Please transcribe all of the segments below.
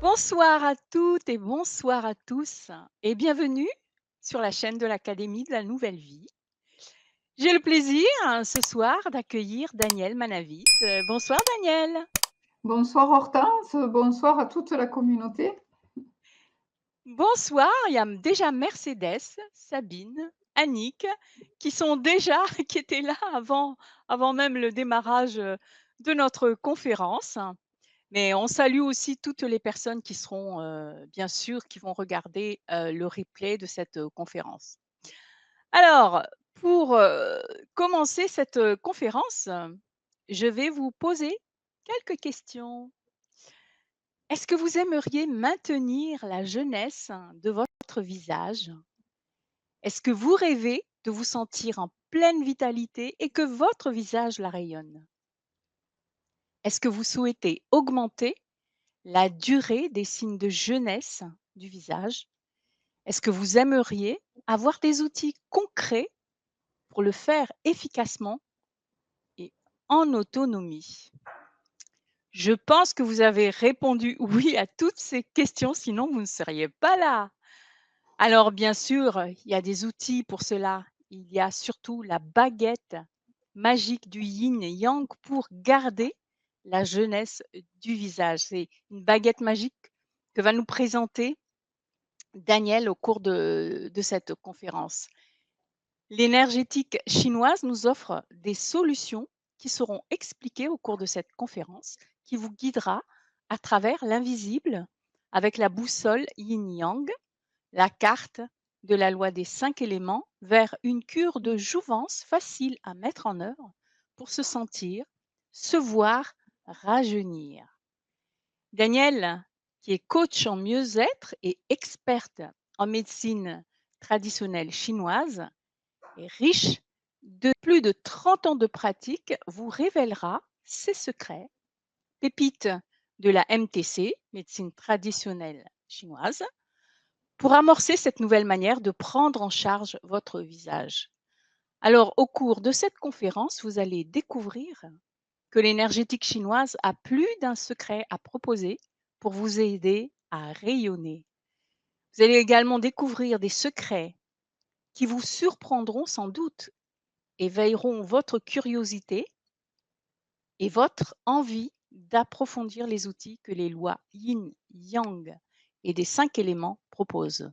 Bonsoir à toutes et bonsoir à tous et bienvenue sur la chaîne de l'Académie de la Nouvelle Vie. J'ai le plaisir ce soir d'accueillir Daniel Manavit. Bonsoir Daniel. Bonsoir Hortense, bonsoir à toute la communauté. Bonsoir, il y a déjà Mercedes, Sabine, Annick qui sont déjà qui étaient là avant même le démarrage de notre conférence. Mais on salue aussi toutes les personnes qui seront, bien sûr, qui vont regarder, le replay de cette, conférence. Alors, pour, commencer cette, conférence, je vais vous poser quelques questions. Est-ce que vous aimeriez maintenir la jeunesse de votre visage? Est-ce que vous rêvez de vous sentir en pleine vitalité et que votre visage la rayonne? Est-ce que vous souhaitez augmenter la durée des signes de jeunesse du visage? Est-ce que vous aimeriez avoir des outils concrets pour le faire efficacement et en autonomie? Je pense que vous avez répondu oui à toutes ces questions, sinon vous ne seriez pas là. Alors bien sûr, il y a des outils pour cela. Il y a surtout la baguette magique du yin et yang pour garder la jeunesse du visage. C'est une baguette magique que va nous présenter Daniel au cours de cette conférence. L'énergétique chinoise nous offre des solutions qui seront expliquées au cours de cette conférence, qui vous guidera à travers l'invisible avec la boussole yin-yang, la carte de la loi des 5 éléments, vers une cure de jouvence facile à mettre en œuvre pour se sentir, se voir rajeunir. Danielle, qui est coach en mieux-être et experte en médecine traditionnelle chinoise et riche de plus de 30 ans de pratique, vous révélera ses secrets, pépites de la MTC, médecine traditionnelle chinoise, pour amorcer cette nouvelle manière de prendre en charge votre visage. Alors, au cours de cette conférence, vous allez découvrir que l'énergétique chinoise a plus d'un secret à proposer pour vous aider à rayonner. Vous allez également découvrir des secrets qui vous surprendront sans doute, éveilleront votre curiosité et votre envie d'approfondir les outils que les lois yin, yang et des 5 éléments proposent.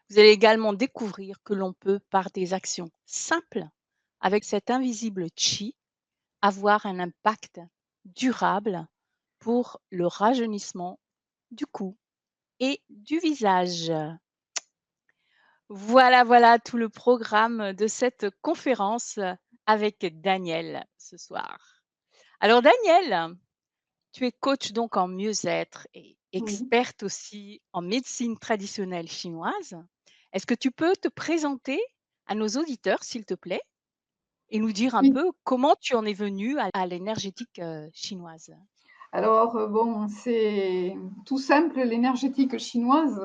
Vous allez également découvrir que l'on peut, par des actions simples, avec cet invisible chi, avoir un impact durable pour le rajeunissement du cou et du visage. Voilà, voilà tout le programme de cette conférence avec Daniel ce soir. Alors Daniel, tu es coach donc en mieux-être et Oui. experte aussi en médecine traditionnelle chinoise. Est-ce que tu peux te présenter à nos auditeurs, s'il te plaît, et nous dire un Oui. peu comment tu en es venue à l'énergétique chinoise? Alors, bon, c'est tout simple, l'énergétique chinoise,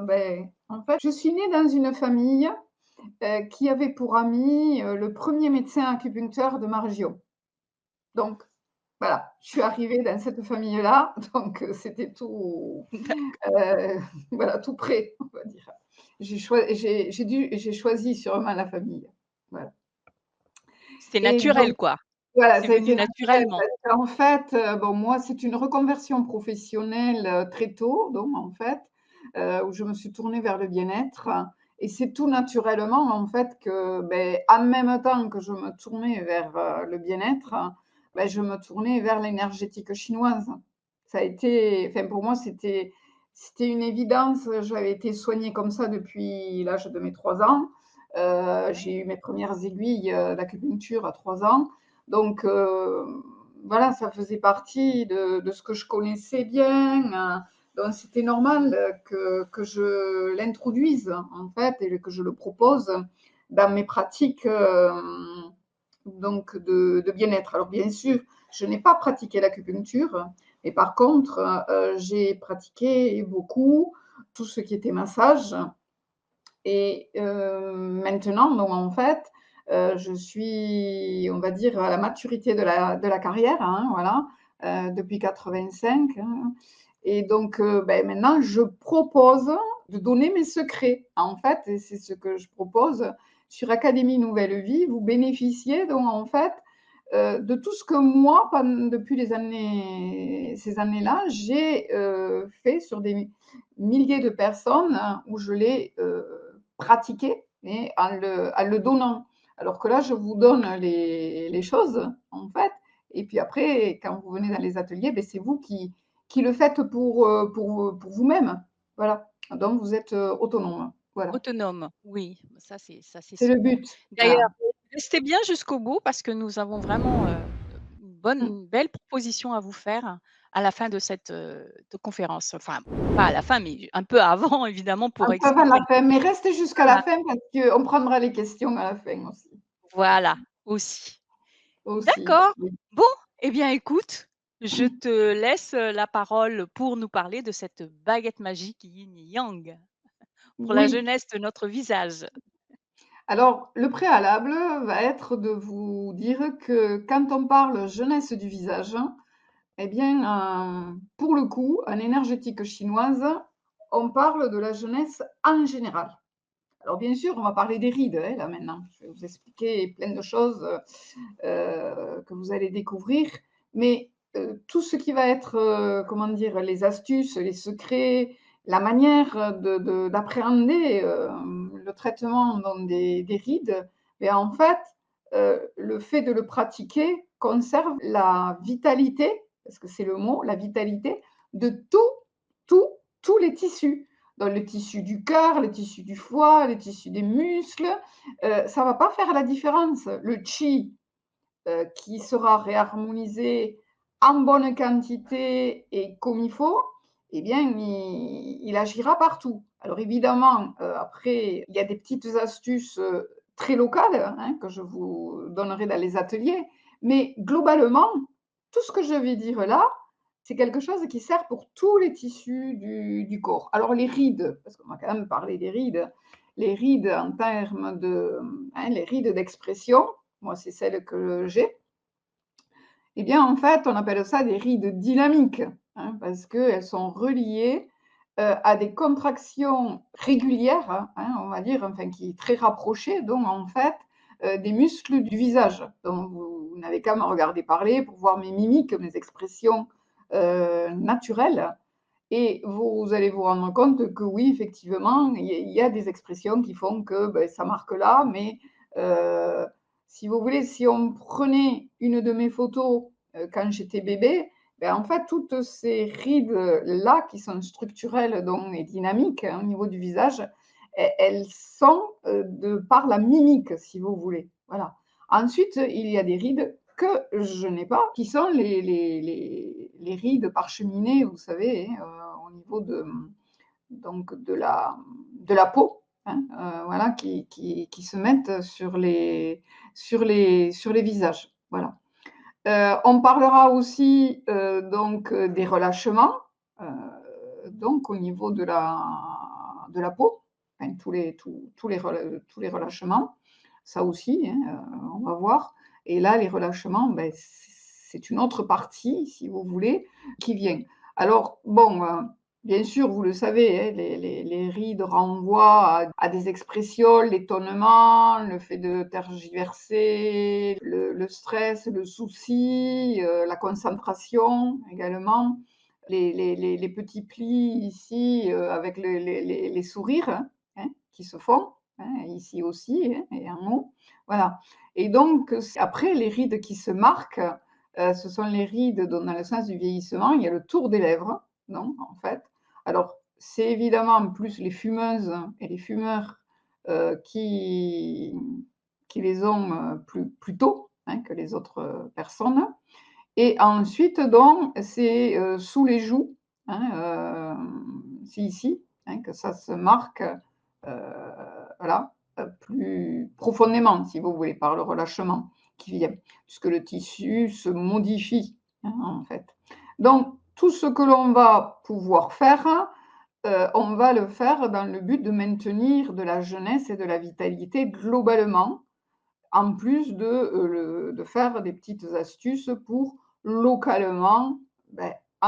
en fait, je suis née dans une famille, qui avait pour ami, le premier médecin acupuncteur de ma région. Donc voilà, je suis arrivée dans cette famille-là, donc c'était tout, heu, voilà, tout prêt, on va dire. J'ai choisi sûrement la famille. Voilà C'est et naturel, donc quoi. voilà, C'est ça a venu été naturel naturellement. parce qu'en fait, bon, moi, c'est une reconversion professionnelle, très tôt, donc en fait, où je me suis tournée vers le bien-être et c'est tout naturellement, en fait, que, en même temps que je me tournais vers, le bien-être, je me tournais vers l'énergétique chinoise. Ça a été enfin, pour moi, c'était une évidence. J'avais été soignée comme ça depuis l'âge de mes 3 ans. Ouais. J'ai eu mes premières aiguilles, d'acupuncture à 3 ans. Donc voilà, ça faisait partie de ce que je connaissais bien, donc c'était normal, que je l'introduise, en fait, et que je le propose dans mes pratiques, donc de bien-être. Alors bien sûr, je n'ai pas pratiqué l'acupuncture, mais par contre, j'ai pratiqué beaucoup tout ce qui était massage et maintenant, donc en fait, je suis, on va dire, à la maturité de la carrière, hein, voilà, depuis 85, hein, Et donc, maintenant, je propose de donner mes secrets, en fait, et c'est ce que je propose sur Académie Nouvelle Vie. Vous bénéficiez donc, en fait, de tout ce que moi, depuis ces années-là, j'ai fait sur des milliers de personnes hein, où je l'ai pratiqué et en le donnant. Alors que là, je vous donne les choses, en fait, et puis après, quand vous venez dans les ateliers, c'est vous qui le faites pour vous-même. Voilà. Donc, vous êtes autonome. Voilà. Autonome, oui, ça c'est C'est le super. but. Voilà. D'ailleurs, restez bien jusqu'au bout parce que nous avons vraiment, Mm. une belle proposition à vous faire à la fin de cette, de conférence. Enfin, pas à la fin, mais un peu avant évidemment pour Un peu avant expliquer la fin, mais restez jusqu'à la voilà, fin parce qu'on prendra les questions à la fin aussi. voilà, aussi. Aussi. D'accord. Oui. Bon, eh bien écoute, je te laisse, la parole pour nous parler de cette baguette magique yin yang pour la Oui. jeunesse de notre visage. Alors, le préalable va être de vous dire que quand on parle jeunesse du visage, eh bien, pour le coup, en énergétique chinoise, on parle de la jeunesse en général. Alors bien sûr, on va parler des rides, hein, là maintenant. Je vais vous expliquer plein de choses que vous allez découvrir, mais tout ce qui va être, comment dire, les astuces, les secrets, la manière d'appréhender le traitement donc des rides, et en fait, le fait de le pratiquer conserve la vitalité, parce que c'est le mot, la vitalité de tout, tous les tissus dans le tissu du cœur, le tissu du foie, le tissu des muscles, ça ne va pas faire la différence. Le qi, qui sera réharmonisé en bonne quantité et comme il faut, eh bien, il agira partout. Alors évidemment, après, il y a des petites astuces très locales hein, que je vous donnerai dans les ateliers, mais globalement, tout ce que je vais dire là, c'est quelque chose qui sert pour tous les tissus du corps. Alors les rides, parce qu'on va quand même parler des rides, les rides en termes de, hein, les rides d'expression, moi c'est celle que j'ai, eh bien en fait on appelle ça des rides dynamiques, hein, parce qu'elles sont reliées à des contractions régulières, hein, on va dire, enfin qui est très rapprochées, donc en fait des muscles du visage. Donc vous n'avez qu'à me regarder parler pour voir mes mimiques, mes expressions naturelles. Et vous allez vous rendre compte que oui, effectivement, il y a des expressions qui font que ça marque là, mais euh, si vous voulez, si on prenait une de mes photos quand j'étais bébé, en fait, toutes ces rides-là, qui sont structurelles donc, et dynamiques hein, au niveau du visage, elles sont de par la mimique, si vous voulez. Voilà. Ensuite, il y a des rides que je n'ai pas, qui sont les rides parcheminées, vous savez, au niveau donc de la peau, hein, voilà, qui se mettent sur les visages. Voilà. On parlera aussi donc des relâchements, euh, donc au niveau de la peau, enfin, tous les relâchements, ça aussi, hein, on va voir. Et là, les relâchements, c'est une autre partie, si vous voulez, qui vient. Alors, bon, bien sûr, vous le savez, hein, les rides renvoient à des expressions, l'étonnement, le fait de tergiverser, le stress, le souci, la concentration également, les petits plis ici avec les sourires hein, qui se font, hein, ici aussi hein, et en haut. Voilà. Et donc, après, les rides qui se marquent, ce sont les rides dans le sens du vieillissement. Il y a le tour des lèvres, non, en fait. Alors, c'est évidemment plus les fumeuses et les fumeurs qui les ont plus tôt hein, que les autres personnes. Et ensuite, donc, c'est sous les joues, hein, c'est ici hein, que ça se marque, voilà, plus profondément, si vous voulez, par le relâchement qui vient, puisque le tissu se modifie, hein, en fait. Donc, tout ce que l'on va pouvoir faire, on va le faire dans le but de maintenir de la jeunesse et de la vitalité globalement, en plus de faire des petites astuces pour localement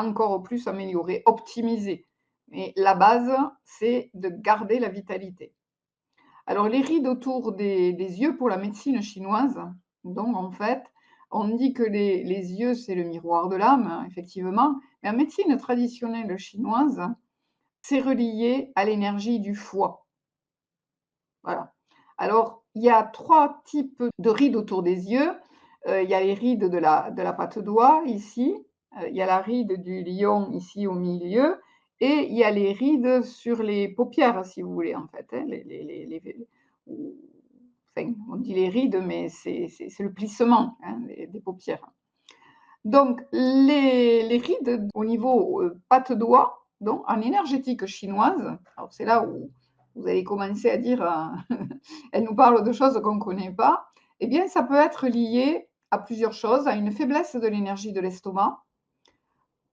encore plus améliorer, optimiser. Mais la base, c'est de garder la vitalité. Alors les rides autour des yeux pour la médecine chinoise, donc en fait, on dit que les yeux, c'est le miroir de l'âme, hein, effectivement, mais en médecine traditionnelle chinoise, c'est relié à l'énergie du foie. Voilà. Alors, il y a 3 types de rides autour des yeux. Il y a les rides de la patte doigt ici, il y a la ride du lion ici au milieu et il y a les rides sur les paupières si vous voulez en fait, hein, les ou enfin, on dit les rides mais c'est le plissement, hein, des paupières. Donc les rides au niveau, patte doigt, donc en énergétique chinoise, alors c'est là où vous allez commencer à dire, elle nous parle de choses qu'on ne connaît pas. Eh bien, ça peut être lié à plusieurs choses, à une faiblesse de l'énergie de l'estomac,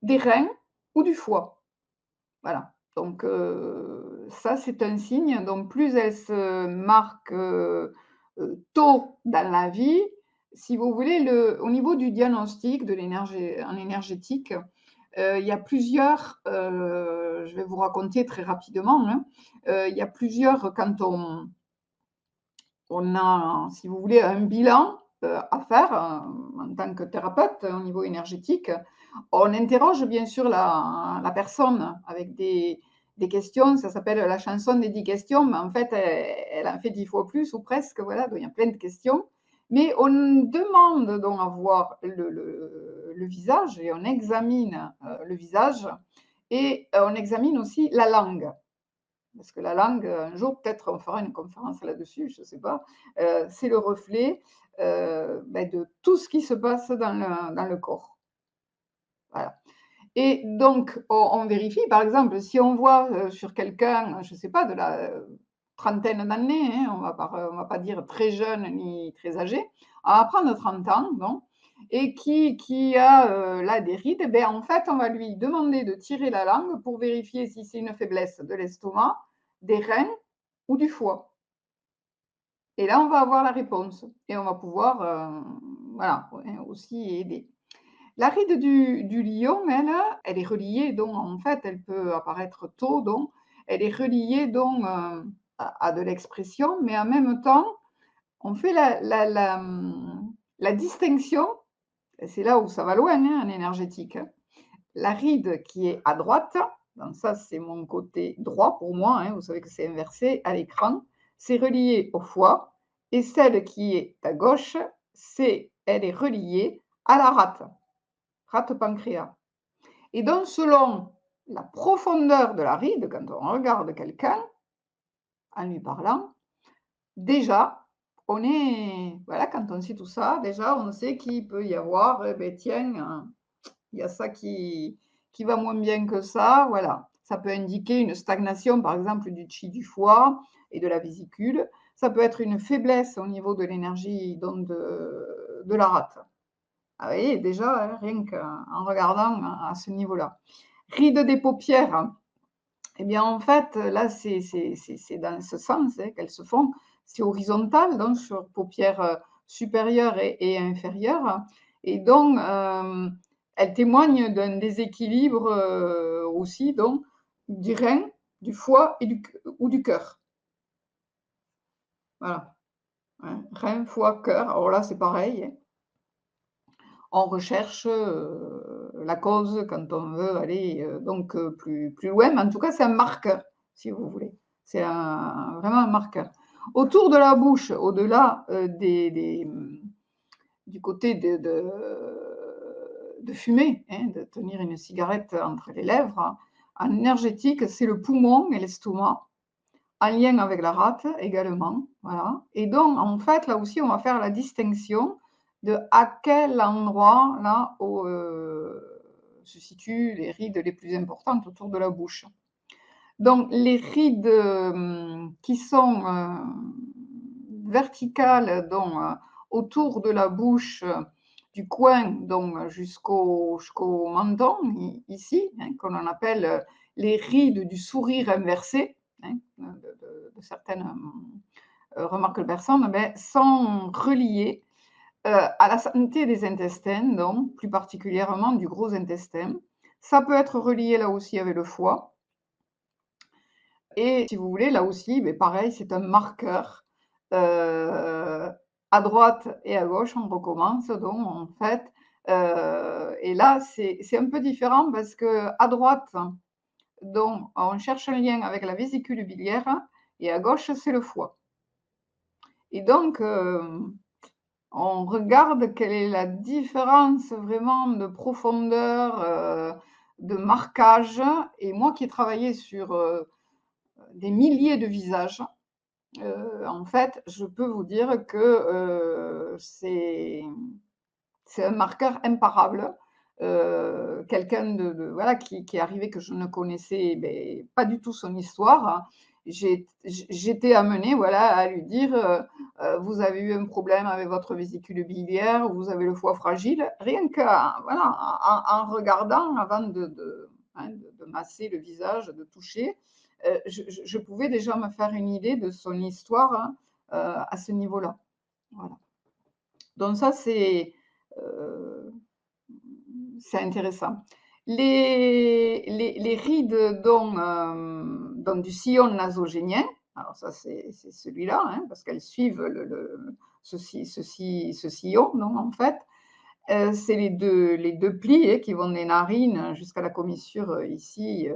des reins ou du foie. Voilà. Donc, ça, c'est un signe. Donc, plus elle se marque tôt dans la vie, si vous voulez, au niveau du diagnostic de l'énergie en énergétique, il y a plusieurs, je vais vous raconter très rapidement, hein, il y a plusieurs, quand on a, si vous voulez, un bilan à faire en tant que thérapeute au niveau énergétique. On interroge bien sûr la personne avec des questions, ça s'appelle la chanson des 10 questions, mais en fait, elle en fait 10 fois plus ou presque, voilà, donc il y a plein de questions. Mais on demande donc à voir le visage et on examine le visage et on examine aussi la langue. Parce que la langue, un jour, peut-être on fera une conférence là-dessus, je ne sais pas. C'est le reflet de tout ce qui se passe dans le corps. Voilà. Et donc, on vérifie, par exemple, si on voit sur quelqu'un, je ne sais pas, de la trentaine d'années, hein, on va pas dire très jeune ni très âgé, on va prendre 30 ans, non, et qui a là des rides, eh bien, en fait, on va lui demander de tirer la langue pour vérifier si c'est une faiblesse de l'estomac, des reins ou du foie. Et là, on va avoir la réponse et on va pouvoir voilà, aussi aider. La ride du lion, elle est reliée donc en fait, elle peut apparaître tôt donc, elle est reliée donc, à de l'expression, mais en même temps, on fait la distinction et c'est là où ça va loin, hein, en énergétique, hein. La ride qui est à droite, donc ça, c'est mon côté droit pour moi, hein, vous savez que c'est inversé à l'écran, c'est relié au foie et celle qui est à gauche, elle est reliée à la rate, rate pancréas. Et donc, selon la profondeur de la ride, quand on regarde quelqu'un, en lui parlant, déjà, voilà, quand on sait tout ça, déjà, on sait qu'il peut y avoir, eh ben, tiens, il y a ça qui va moins bien que ça, voilà. Ça peut indiquer une stagnation, par exemple, du chi du foie et de la vésicule. Ça peut être une faiblesse au niveau de l'énergie donc de la rate. Ah oui, déjà, hein, rien qu'en regardant à ce niveau-là. Rides des paupières, eh bien, en fait, là, c'est dans ce sens hein, qu'elles se font. C'est horizontal, donc sur paupières supérieures et inférieures. Et donc, elles témoignent d'un déséquilibre aussi, donc, du rein, du foie ou du cœur. Voilà. Hein. Rein, foie, cœur. Alors là, c'est pareil. Hein. On recherche la cause quand on veut aller donc plus loin, mais en tout cas, c'est un marqueur, si vous voulez. C'est vraiment un marqueur. Autour de la bouche, au-delà du côté de fumer, hein, de tenir une cigarette entre les lèvres, hein, en énergétique, c'est le poumon et l'estomac, en lien avec la rate également. Voilà. Et donc, en fait, là aussi, on va faire la distinction de à quel endroit, là, où, se situent les rides les plus importantes autour de la bouche. Donc, les rides qui sont verticales, donc, autour de la bouche, du coin donc, jusqu'au menton, ici, hein, qu'on appelle les rides du sourire inversé, hein, de certaines remarques de personnes, ben, sont reliées à la santé des intestins, donc plus particulièrement du gros intestin. Ça peut être relié là aussi avec le foie et si vous voulez, là aussi, beh, pareil, c'est un marqueur. À droite et à gauche, on recommence donc en fait, et là, c'est un peu différent parce qu'à droite, donc on cherche un lien avec la vésicule biliaire et à gauche, c'est le foie et donc on regarde quelle est la différence vraiment de profondeur, de marquage et moi qui ai travaillé sur, des milliers de visages, en fait, je peux vous dire que, c'est un marqueur imparable. Quelqu'un de voilà, qui est arrivé que je ne connaissais, beh, pas du tout son histoire. J'étais amenée, voilà, à lui dire, «Vous avez eu un problème avec votre vésicule biliaire, vous avez le foie fragile». Rien qu'en voilà, en regardant avant hein, de masser le visage, de toucher, je pouvais déjà me faire une idée de son histoire, hein, à ce niveau-là. Voilà. Donc ça, heu c'est intéressant. Les rides donc du sillon nasogénien, alors ça c'est celui-là, hein, parce qu'elles suivent ce sillon, non, en fait, c'est les 2 plis, qui vont des narines jusqu'à la commissure, ici,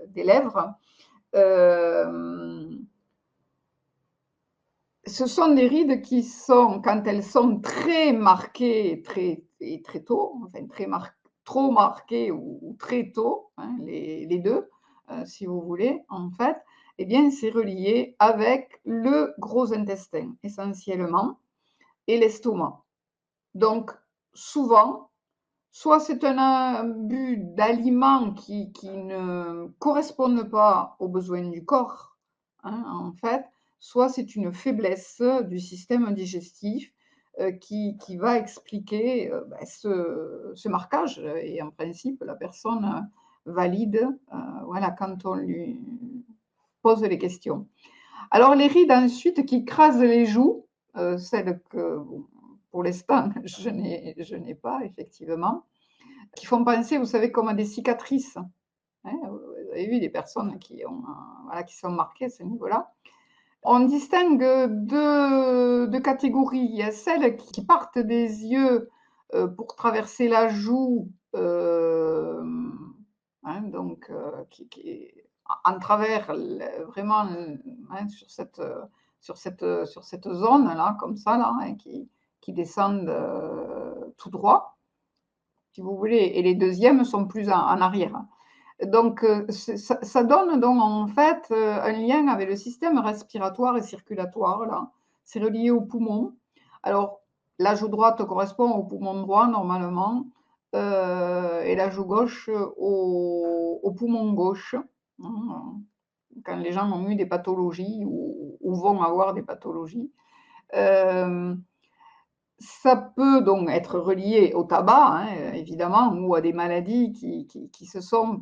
des lèvres. Hem, Ce sont des rides qui sont, quand elles sont très marquées, très tôt, enfin trop marquées ou très tôt, hein, les 2, si vous voulez, en fait, eh bien, c'est relié avec le gros intestin, essentiellement, et l'estomac. Donc, souvent, soit c'est un abus d'aliments qui ne correspondent pas aux besoins du corps, hein, en fait, soit c'est une faiblesse du système digestif, qui va expliquer, bah, ce marquage et en principe, la personne, valide, voilà, quand on lui pose les questions. Alors les rides ensuite qui crasent les joues, celles que, bon, pour l'instant, je n'ai pas effectivement, qui font penser, vous savez, comme à des cicatrices, hein. Vous avez vu des personnes qui ont, voilà, qui sont marquées à ce niveau-là. On distingue, 2 catégories. Il y a celles qui partent des yeux, pour traverser la joue, hein, donc qui en travers vraiment, hein, sur cette zone-là, comme ça là, hein, qui descendent, tout droit si vous voulez, et les deuxièmes sont plus en arrière. Donc, ça donne donc en fait, un lien avec le système respiratoire et circulatoire là. C'est relié aux poumons. Alors, la joue droite correspond au poumon droit normalement, et la joue gauche au poumon gauche, hein, quand les gens ont eu des pathologies ou vont avoir des pathologies. Hem Ça peut donc être relié au tabac, hein, évidemment, ou à des maladies qui se sont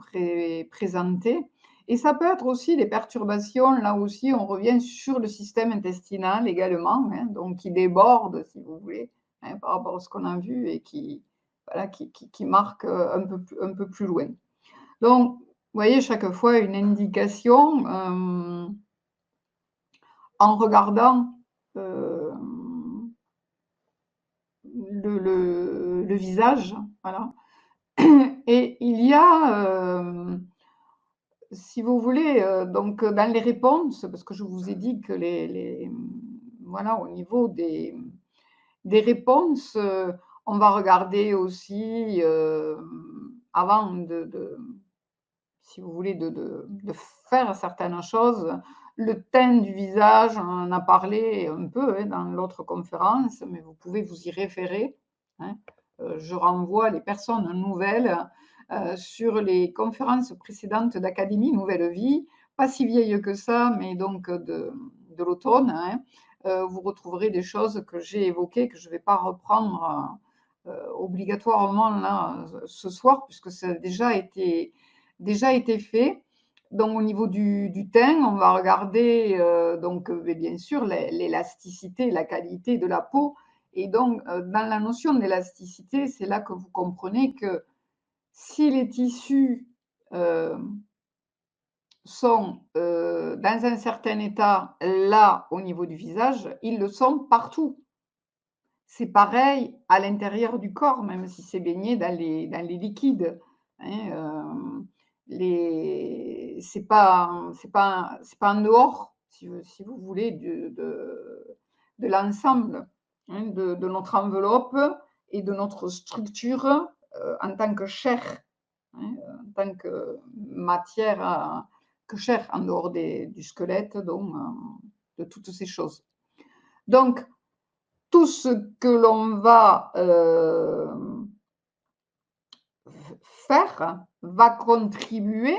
présentées et ça peut être aussi des perturbations, là aussi on revient sur le système intestinal également, hein, donc qui déborde si vous voulez, hein, par rapport à ce qu'on a vu et qui voilà, qui marque, un peu plus loin. Donc, vous voyez, chaque fois une indication, en regardant, hem le visage, voilà. Et il y a, si vous voulez, donc dans les réponses, parce que je vous ai dit que voilà, au niveau des réponses, on va regarder aussi, avant si vous voulez, de faire certaines choses, le teint du visage, on en a parlé un peu, hein, dans l'autre conférence, mais vous pouvez vous y référer, hein. Je renvoie les personnes nouvelles, sur les conférences précédentes d'Académie Nouvelle Vie, pas si vieilles que ça, mais donc de l'automne, hein. Vous retrouverez des choses que j'ai évoquées, que je ne vais pas reprendre, obligatoirement là, ce soir, puisque ça a déjà été fait. Donc au niveau du teint, on va regarder, donc, beh, bien sûr l'élasticité, la qualité de la peau et donc, dans la notion d'élasticité, c'est là que vous comprenez que si les tissus, heu, sont, dans un certain état, là, au niveau du visage, ils le sont partout. C'est pareil à l'intérieur du corps, même si c'est baigné dans les liquides, hein, les c'est pas en dehors, si vous voulez, de l'ensemble, hein, de notre enveloppe et de notre structure, en tant que chair, hein, en tant que matière, que chair, en dehors du squelette, donc de toutes ces choses. Donc tout ce que l'on va, faire va contribuer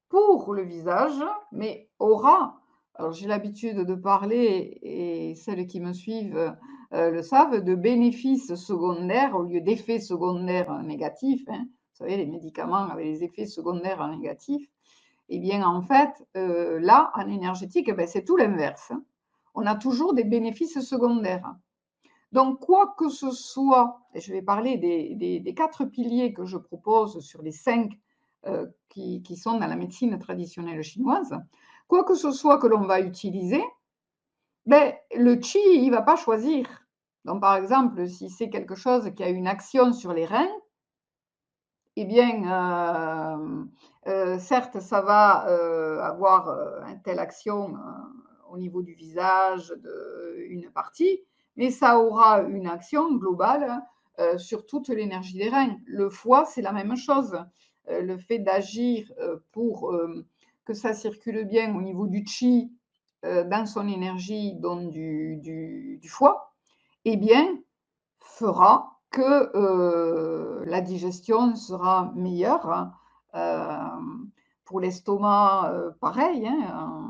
pour le visage, mais aura alors j'ai l'habitude de parler et celles qui me suivent, le savent, de bénéfices secondaires au lieu d'effets secondaires négatifs, hein. Vous savez, les médicaments avec les effets secondaires négatifs. Eh bien, en fait, là, en énergétique, eh beh, c'est tout l'inverse, hein. On a toujours des bénéfices secondaires. Donc, quoi que ce soit, et je vais parler des 4 piliers que je propose sur les 5 qui sont dans la médecine traditionnelle chinoise, quoi que ce soit que l'on va utiliser, ben, le qi, il ne va pas choisir. Donc, par exemple, si c'est quelque chose qui a une action sur les reins, eh bien, certes, ça va avoir une telle action au niveau du visage, d'une partie, mais ça aura une action globale sur toute l'énergie des reins. Le foie, c'est la même chose. Le fait d'agir pour que ça circule bien au niveau du qi dans son énergie, donc du foie, eh bien, fera que la digestion sera meilleure. Pour l'estomac, pareil, hein,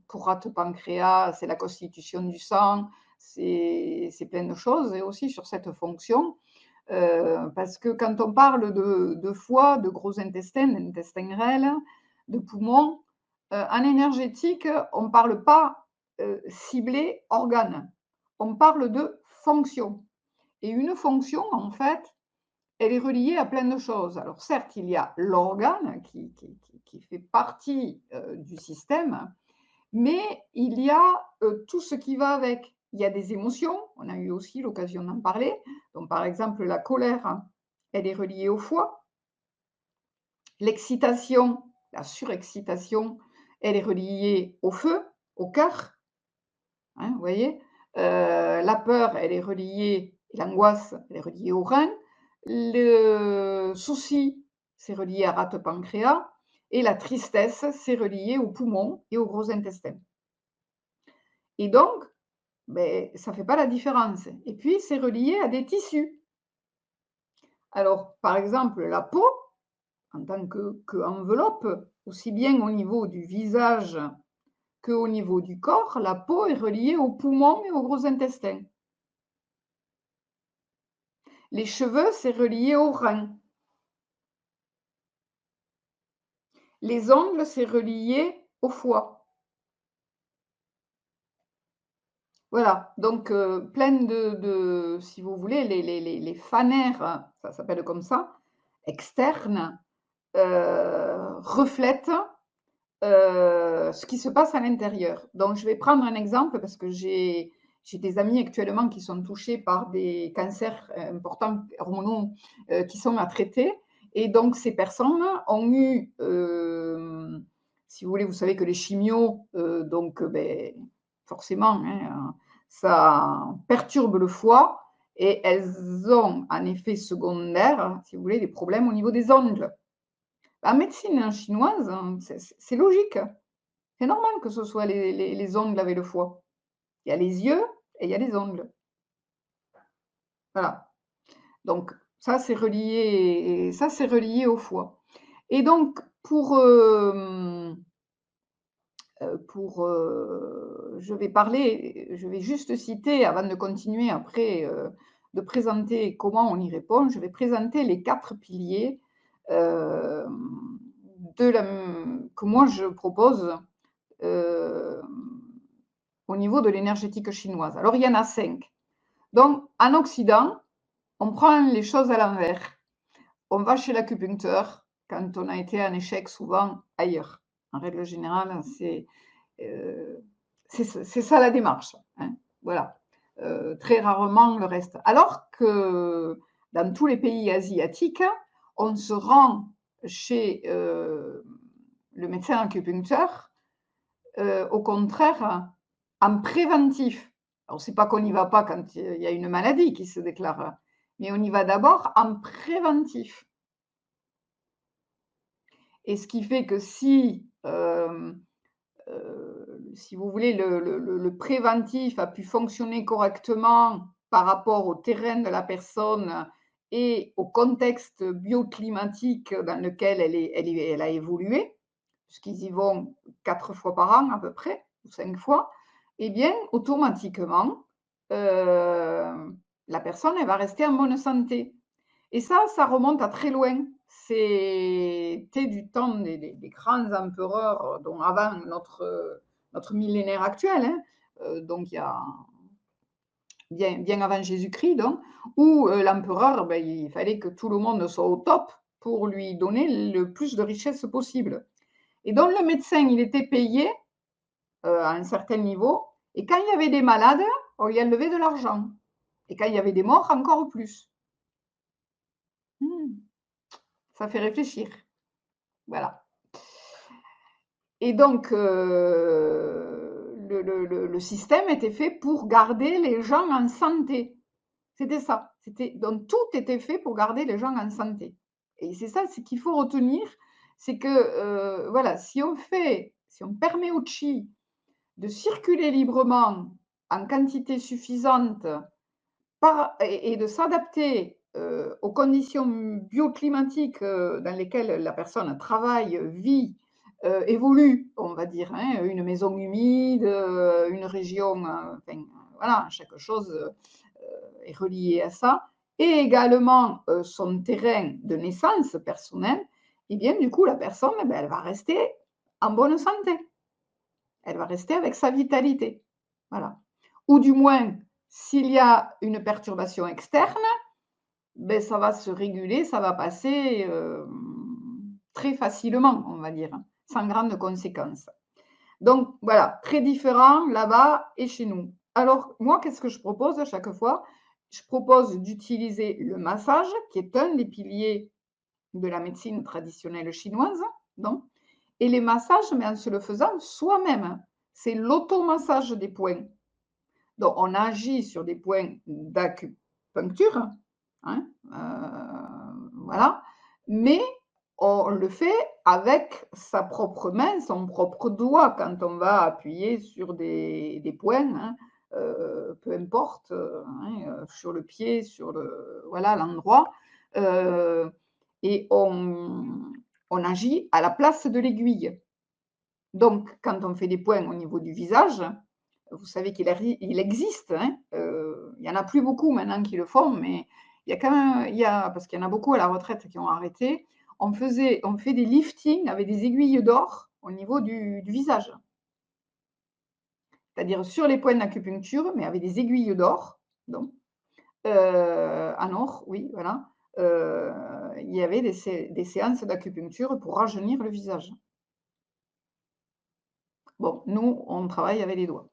pour rate-pancréas, c'est la constitution du sang, c'est plein de choses et aussi sur cette fonction. Parce que quand on parle de foie, de gros intestin, d'intestin grêle, de poumon, en énergétique, on ne parle pas ciblé organe, on parle de fonction. Et une fonction, en fait, elle est reliée à plein de choses. Alors certes, il y a l'organe qui fait partie du système, mais il y a tout ce qui va avec. Il y a des émotions, on a eu aussi l'occasion d'en parler. Donc par exemple, la colère, elle est reliée au foie. L'excitation, la surexcitation, elle est reliée au feu, au cœur. Hein, vous voyez, la peur, elle est reliée, l'angoisse, elle est reliée au rein. Le souci, c'est relié à rate-pancréas. Et la tristesse, c'est relié aux poumons et au gros intestin. Et donc, ben, ça ne fait pas la différence. Et puis, c'est relié à des tissus. Alors, par exemple, la peau, en tant qu'enveloppe, aussi bien au niveau du visage qu'au niveau du corps, la peau est reliée aux poumons et au gros intestin. Les cheveux, c'est relié aux reins. Les ongles, c'est relié au foie. Voilà, donc plein si vous voulez, les fanères, ça s'appelle comme ça, externes, reflètent ce qui se passe à l'intérieur. Donc je vais prendre un exemple parce que j'ai des amis actuellement qui sont touchés par des cancers importants hormonaux qui sont à traiter. Et donc ces personnes ont eu, si vous voulez, vous savez que les chimios, donc ben, forcément, hein, ça perturbe le foie et elles ont un effet secondaire, si vous voulez, des problèmes au niveau des ongles. En médecine chinoise, c'est logique. C'est normal que ce soit les ongles avec le foie. Il y a les yeux et il y a les ongles. Voilà. Donc ça, c'est relié au foie. Et donc je vais juste citer avant de continuer après, de présenter comment on y répond, je vais présenter les 4 piliers, de la que moi je propose, au niveau de l'énergétique chinoise. Alors il y en a 5. Donc en Occident, on prend les choses à l'envers. on va chez l'acupuncteur quand on a été en échec souvent ailleurs. En règle générale, heu, c'est ça la démarche, hein, voilà. Très rarement le reste. Alors que dans tous les pays asiatiques, on se rend chez, le médecin acupuncteur, au contraire, en préventif. Alors c'est pas qu'on n'y va pas quand il y a une maladie qui se déclare, mais on y va d'abord en préventif. Et ce qui fait que si vous voulez, le préventif a pu fonctionner correctement par rapport au terrain de la personne et au contexte bioclimatique dans lequel elle a évolué, puisqu'ils y vont 4 fois par an à peu près, ou 5 fois, eh bien, automatiquement, la personne, elle va rester en bonne santé. Et ça remonte à très loin. C'était du temps des grands empereurs, dont avant notre millénaire actuel, hein, donc il y a bien avant Jésus-Christ, donc, où l'empereur, ben, il fallait que tout le monde soit au top pour lui donner le plus de richesses possible. Et donc le médecin, il était payé à un certain niveau, et quand il y avait des malades, on lui enlevait de l'argent. Et quand il y avait des morts, encore plus. Hmm, ça fait réfléchir. Voilà. Et donc, le système était fait pour garder les gens en santé. C'était ça. Donc tout était fait pour garder les gens en santé. Et c'est ça, ce qu'il faut retenir, c'est que, voilà, si on permet au chi de circuler librement en quantité suffisante et de s'adapter, aux conditions bioclimatiques, dans lesquelles la personne travaille, vit, évolue, on va dire, hein, une maison humide, une région, enfin, voilà, chaque chose, est reliée à ça et également, son terrain de naissance personnel et bien, du coup, la personne, eh ben, elle va rester en bonne santé. Elle va rester avec sa vitalité. Voilà. Ou du moins, s'il y a une perturbation externe, ben, ça va se réguler, ça va passer très facilement, on va dire, sans grandes conséquences. Donc voilà, très différent là-bas et chez nous. Alors moi, qu'est-ce que je propose à chaque fois? Je propose d'utiliser le massage, qui est un des piliers de la médecine traditionnelle chinoise, donc, et les massages, mais en se le faisant soi-même. C'est l'automassage des points. Donc, on agit sur des points d'acupuncture, hein, voilà, mais on le fait avec sa propre main, son propre doigt, quand on va appuyer sur des points, hein, peu importe, hein, sur le pied, sur voilà, l'endroit, euh, et on agit à la place de l'aiguille. Donc, quand on fait des points au niveau du visage, vous savez qu'il existe, hein, il y en a plus beaucoup maintenant qui le font, mais il y a quand même, parce qu'il y en a beaucoup à la retraite qui ont arrêté, on fait des liftings avec des aiguilles d'or au niveau du visage. C'est-à-dire sur les points d'acupuncture, mais avec des aiguilles d'or, donc, en or, oui, voilà. Il y avait des séances d'acupuncture pour rajeunir le visage. Bon, nous, on travaille avec les doigts.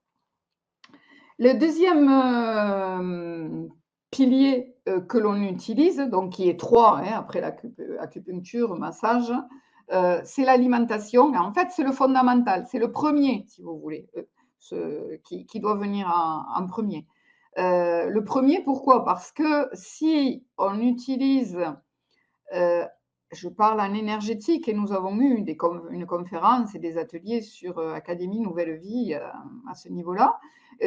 Le deuxième pilier que l'on utilise, donc qui est trois, hein, après l'acupuncture, massage, c'est l'alimentation. En fait, c'est le fondamental, c'est le premier, si vous voulez, qui doit venir en premier. Le premier, pourquoi? Parce que si on utilise, je parle en énergétique et nous avons eu une conférence et des ateliers sur Académie Nouvelle Vie à ce niveau-là.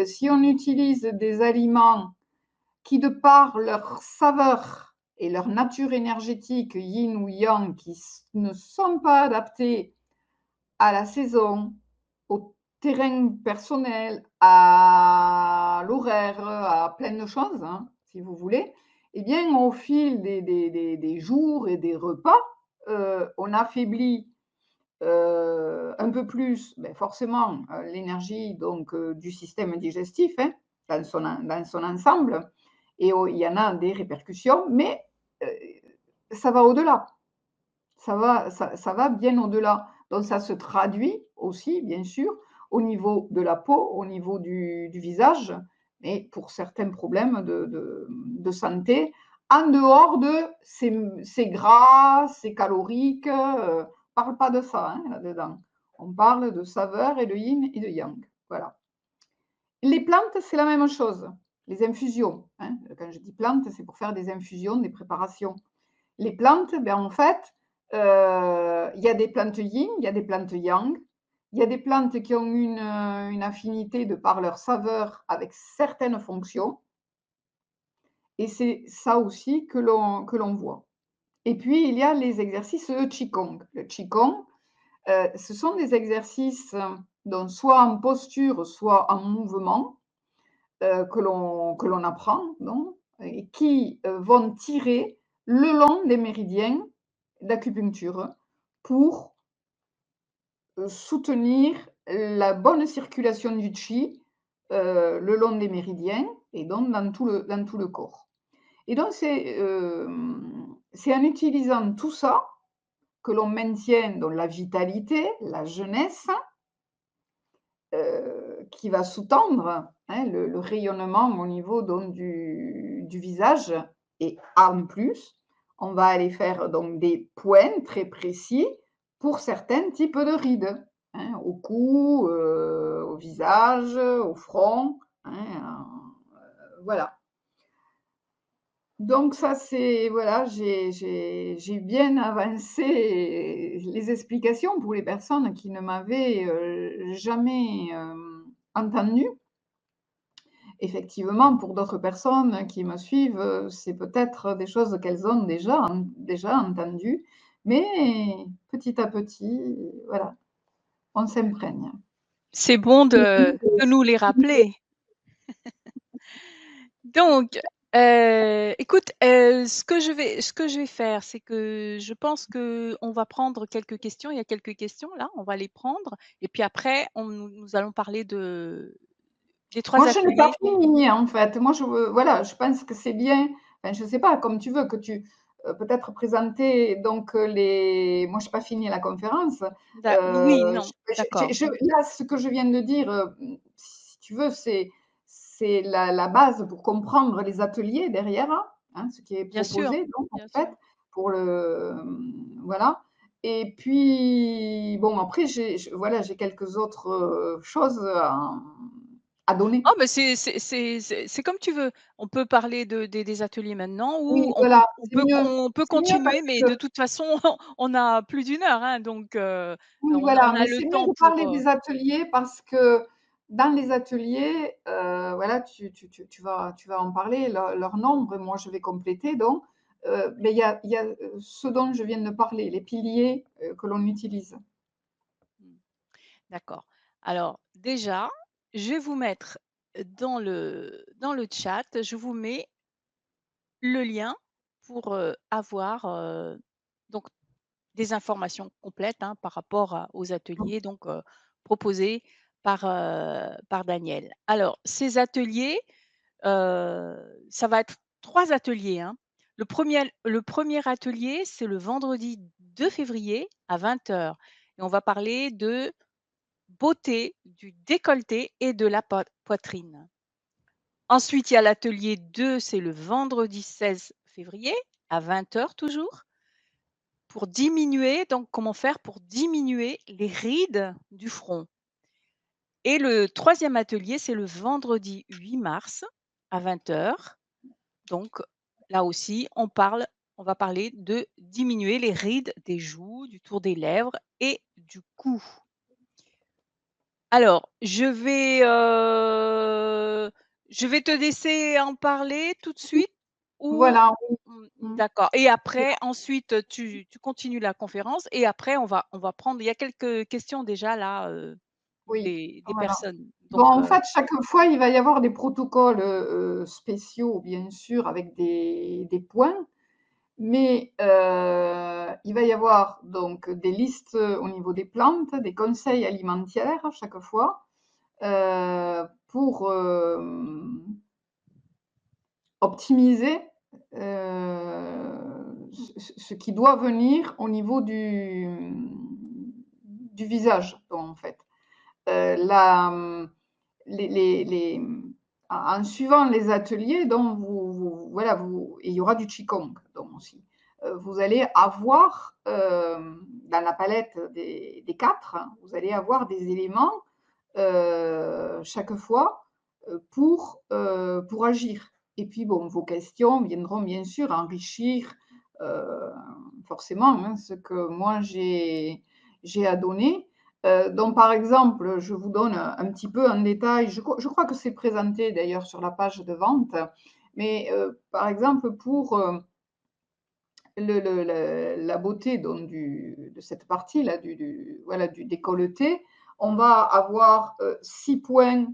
Si on utilise des aliments qui, de par leur saveur et leur nature énergétique, yin ou yang, qui ne sont pas adaptés à la saison, au terrain personnel, à l'horaire, à plein de choses, hein, si vous voulez, eh bien, au fil des jours et des repas, on affaiblit un peu plus, ben forcément, l'énergie donc du système digestif, hein, dans son ensemble et il y en a des répercussions, mais ça va au-delà. Ça va bien au-delà. Donc ça se traduit aussi, bien sûr, au niveau de la peau, au niveau du visage, et pour certains problèmes de santé, en dehors de c'est gras, c'est calorique, parle pas de ça, hein, là-dedans. On parle de saveur et de yin et de yang, voilà. Les plantes, c'est la même chose, les infusions, hein. Quand je dis plantes, c'est pour faire des infusions, des préparations. Les plantes, ben, en fait, il y a des plantes yin, il y a des plantes yang. Il y a des plantes qui ont une affinité de par leur saveur avec certaines fonctions, et c'est ça aussi que l'on voit. Et puis il y a les exercices qigong. Le qigong, ce sont des exercices, donc soit en posture, soit en mouvement, que l'on apprend donc, et qui, vont tirer le long des méridiens d'acupuncture pour, soutenir la bonne circulation du qi, le long des méridiens et donc dans tout le corps. Et donc c'est en utilisant tout ça que l'on maintient donc la vitalité, la jeunesse, qui va sous-tendre, hein, le rayonnement au niveau donc du visage, et en plus, on va aller faire donc des points très précis pour certains types de rides, hein, au cou, au visage, au front, hein, voilà. Donc ça, c'est voilà, j'ai bien avancé les explications pour les personnes qui ne m'avaient, jamais, entendue. Effectivement, pour d'autres personnes qui me suivent, c'est peut-être des choses qu'elles ont déjà entendues, mais petit à petit, voilà, on s'imprègne. C'est bon Et puis, de nous les rappeler. Donc, écoute, ce que je vais faire, c'est que je pense qu'on va prendre quelques questions. Il y a quelques questions là, on va les prendre et puis après nous allons parler des moi, 3 je n'ai pas ateliers. fini, hein, en fait. Moi, voilà, je pense que c'est bien, enfin, je ne sais pas, comme tu veux, que tu, peut-être présenter donc, moi, je n'ai pas fini la conférence. Oui, non, d'accord, Là, ce que je viens de dire, si tu veux, c'est la base pour comprendre les ateliers derrière, hein, ce qui est bien sûr, proposé donc, en bien sûr. fait, pour voilà. Et puis, bon, après, voilà, j'ai quelques autres, choses à donner. Oh, mais c'est comme tu veux. On peut parler des ateliers maintenant Oui, ou on peut voilà, on c'est peut mieux. on peut C'est mieux continuer, parce mais que de toute façon, on a plus d'1 heure, hein, donc oui, on voilà, a mais le c'est mieux temps de pour, parler des ateliers parce que dans les ateliers, voilà, tu vas en parler, leur nombre, et moi je vais compléter donc, mais il y a, ce dont je viens de parler, les piliers, que l'on utilise. mmh, d'accord. Alors déjà, je vais vous mettre dans le chat, je vous mets le lien pour, avoir, donc des informations complètes, hein, par rapport aux ateliers donc proposés par Daniel. Alors ces ateliers, ça va être 3 ateliers, hein. Le premier atelier, c'est le vendredi 2 février à 20 heures et on va parler de beauté, du décolleté et de la poitrine. Ensuite, il y a l'atelier 2, c'est le vendredi 16 février à 20 heures toujours. Pour diminuer, donc comment faire pour diminuer les rides du front. Et le troisième atelier, c'est le vendredi 8 mars à 20 heures. Donc là aussi, on va parler de diminuer les rides des joues, du tour des lèvres et du cou. Alors, je vais te laisser en parler tout de suite ou Voilà, oui. Mmh. d'accord et après ensuite, tu continues la conférence et après on va prendre il y a quelques questions déjà là, Oui, des voilà. personnes Bon, donc en fait, chaque fois, il va y avoir des protocoles, spéciaux, bien sûr, avec des points. Mais il va y avoir donc des listes, au niveau des plantes, des conseils alimentaires à chaque fois, pour, optimiser, ce qui doit venir au niveau du visage, en fait. La, en suivant les ateliers, donc voilà, il y aura du qigong donc aussi. Vous allez avoir dans la palette des quatre, hein, vous allez avoir des éléments chaque fois pour agir. Et puis bon, vos questions viendront bien sûr enrichir euh, forcément hein, ce que moi j'ai à donner. Donc, par exemple, je vous donne un petit peu en détail, je crois que c'est présenté d'ailleurs sur la page de vente, mais par exemple, pour la beauté donc, de cette partie-là, voilà, du décolleté, on va avoir 6 points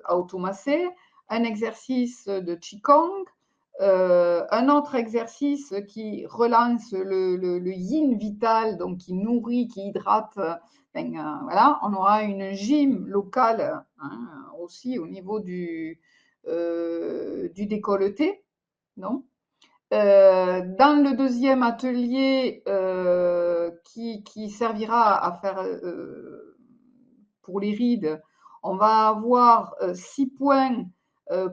à automasser, un exercice de Qigong, un autre exercice qui relance le yin vital, donc qui nourrit, qui hydrate. Voilà, on aura une gym locale hein, aussi au niveau du décolleté. Non dans le deuxième atelier qui servira à faire pour les rides, on va avoir 6 points